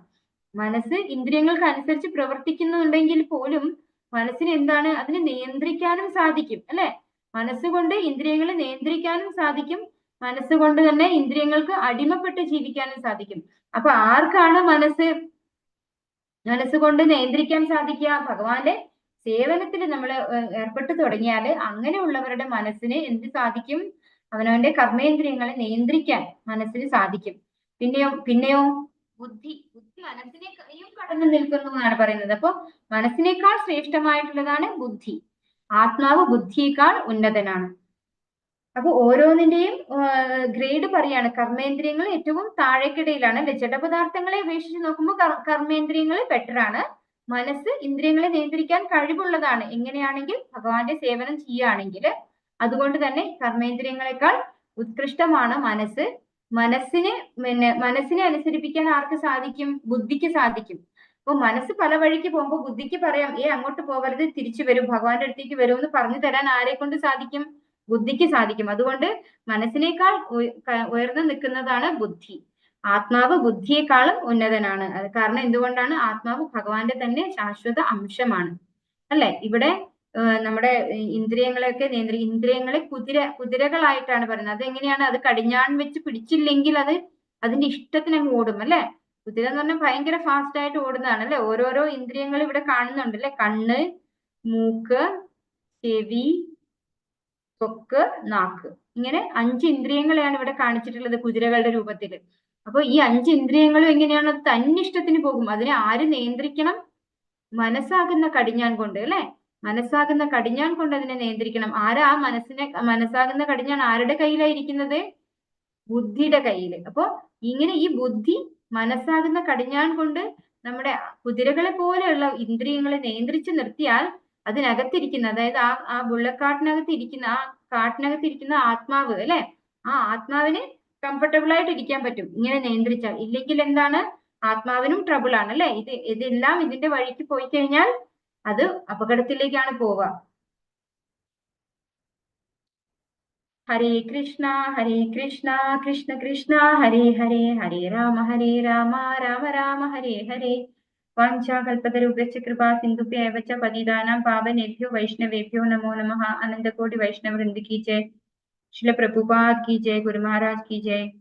മനസ്സ് ഇന്ദ്രിയങ്ങൾക്ക് അനുസരിച്ച് പ്രവർത്തിക്കുന്നുണ്ടെങ്കിൽ പോലും മനസ്സിന് എന്താണ്? അതിനെ നിയന്ത്രിക്കാനും സാധിക്കും അല്ലെ? മനസ്സുകൊണ്ട് ഇന്ദ്രിയങ്ങളെ നിയന്ത്രിക്കാനും സാധിക്കും. മനസ്സുകൊണ്ട് തന്നെ ഇന്ദ്രിയങ്ങൾക്ക് അടിമപ്പെട്ട് ജീവിക്കാനും സാധിക്കും. അപ്പൊ ആർക്കാണ് മനസ്സുകൊണ്ട് നിയന്ത്രിക്കാൻ സാധിക്കുക? ഭഗവാന്റെ സേവനത്തിൽ നമ്മൾ ഏർപ്പെട്ടു തുടങ്ങിയാൽ അങ്ങനെയുള്ളവരുടെ മനസ്സിന് എന്ത് സാധിക്കും? അവനവന്റെ കർമ്മേന്ദ്രിയങ്ങളെ നിയന്ത്രിക്കാൻ മനസ്സിന് സാധിക്കും. പിന്നെയോ ബുദ്ധി മനസ്സിനെയും കടന്നു നിൽക്കുന്നു എന്നാണ് പറയുന്നത്. അപ്പൊ മനസ്സിനേക്കാൾ ശ്രേഷ്ഠമായിട്ടുള്ളതാണ് ബുദ്ധി. ആത്മാവ് ബുദ്ധിയേക്കാൾ ഉന്നതനാണ്. അപ്പൊ ഓരോന്നിന്റെയും ഗ്രേഡ് പറയാണ്. കർമ്മേന്ദ്രിയങ്ങൾ ഏറ്റവും താഴേക്കിടയിലാണ് അല്ലെ? ജഡപദാർത്ഥങ്ങളെ അപേക്ഷിച്ച് നോക്കുമ്പോൾ കർമ്മേന്ദ്രിയങ്ങൾ ബെറ്റർ ആണ്. മനസ്സ് ഇന്ദ്രിയങ്ങളെ നിയന്ത്രിക്കാൻ കഴിവുള്ളതാണ്. എങ്ങനെയാണെങ്കിൽ ഭഗവാന്റെ സേവനം ചെയ്യുകയാണെങ്കിൽ. അതുകൊണ്ട് തന്നെ കർമ്മേന്ദ്രിയങ്ങളെക്കാൾ ഉത്കൃഷ്ടമാണ് മനസ്സ്. മനസ്സിനെ അനുസരിപ്പിക്കാൻ ആർക്ക് സാധിക്കും? ബുദ്ധിക്ക് സാധിക്കും. അപ്പൊ മനസ്സ് പല വഴിക്ക് പോകുമ്പോൾ ബുദ്ധിക്ക് പറയാം അങ്ങോട്ട് പോകരുത്, തിരിച്ചു വരും, ഭഗവാന്റെ അടുത്തേക്ക് വരും എന്ന് പറഞ്ഞു തരാൻ ആരെ കൊണ്ട് സാധിക്കും? ബുദ്ധിക്ക് സാധിക്കും. അതുകൊണ്ട് മനസ്സിനേക്കാൾ ഉയർന്നു നിൽക്കുന്നതാണ് ബുദ്ധി. ആത്മാവ് ബുദ്ധിയെക്കാളും ഉന്നതനാണ്. അത് കാരണം എന്തുകൊണ്ടാണ്? ആത്മാവ് ഭഗവാന്റെ തന്നെ ശാശ്വത അംശമാണ്, അല്ലെ? ഇവിടെ നമ്മുടെ ഇന്ദ്രിയങ്ങളെയൊക്കെ ഇന്ദ്രിയങ്ങളെ കുതിരകളായിട്ടാണ് പറയുന്നത്. അതെങ്ങനെയാണ്? അത് കടിഞ്ഞാൺ വെച്ച് പിടിച്ചില്ലെങ്കിൽ അത് അതിന്റെ ഇഷ്ടത്തിന് അങ്ങ് ഓടും, അല്ലെ? കുതിര എന്ന് പറഞ്ഞാൽ ഭയങ്കര ഫാസ്റ്റ് ആയിട്ട് ഓടുന്നതാണ്, അല്ലെ? ഓരോരോ ഇന്ദ്രിയങ്ങൾ ഇവിടെ കാണുന്നുണ്ട്, അല്ലെ? കണ്ണ്, മൂക്ക്, ചെവി, ത്വക്ക്, നാക്ക്, ഇങ്ങനെ 5 ഇന്ദ്രിയങ്ങളെയാണ് ഇവിടെ കാണിച്ചിട്ടുള്ളത് കുതിരകളുടെ രൂപത്തിൽ. അപ്പൊ ഈ 5 ഇന്ദ്രിയങ്ങളും എങ്ങനെയാണ്? അത് തന്നിഷ്ടത്തിന് പോകും. അതിനെ ആര് നിയന്ത്രിക്കണം? മനസ്സാകുന്ന കടിഞ്ഞാൻ കൊണ്ട്, അല്ലെ? മനസ്സാകുന്ന കടിഞ്ഞാൻ കൊണ്ട് അതിനെ നിയന്ത്രിക്കണം. ആരാ ആ മനസ്സാകുന്ന കടിഞ്ഞാൻ ആരുടെ കയ്യിലായിരിക്കുന്നത്? ബുദ്ധിയുടെ കയ്യിൽ. അപ്പൊ ഇങ്ങനെ ഈ ബുദ്ധി മനസ്സാകുന്ന കടിഞ്ഞാൻ കൊണ്ട് നമ്മുടെ കുതിരകളെ പോലെയുള്ള ഇന്ദ്രിയങ്ങളെ നിയന്ത്രിച്ചു നിർത്തിയാൽ അതിനകത്തിരിക്കുന്ന, അതായത് ആ കാട്ടിനകത്തിരിക്കുന്ന ആത്മാവ്, അല്ലെ? ആ ആത്മാവിന് കംഫർട്ടബിൾ ആയിട്ട് ഇരിക്കാൻ പറ്റും ഇങ്ങനെ നിയന്ത്രിച്ചാൽ. ഇല്ലെങ്കിൽ എന്താണ്? ആത്മാവിനും ട്രബിൾ ആണ്, അല്ലെ? ഇതെല്ലാം ഇതിന്റെ വഴിക്ക് പോയി കഴിഞ്ഞാൽ അത് അപകടത്തിലേക്കാണ് പോവുക. ഹരേ കൃഷ്ണ കൃഷ്ണ കൃഷ്ണ ഹരേ ഹരേ, ഹരേ രാമ രാമ രാമ ഹരേ ഹരേ. വാഞ്ചാകൽപതരുഭ്യശ്ച കൃപാ സിന്ധുഭ്യൈവ ച പതിതാനാം പാവനേഭ്യോ വൈഷ്ണവേഭ്യോ നമോ നമഃ. അനന്തകോടി വൈഷ്ണവവൃന്ദ की जय. श्रील प्रभुपाद की जय. गुरु महाराज की जय.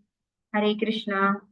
हरे कृष्णा.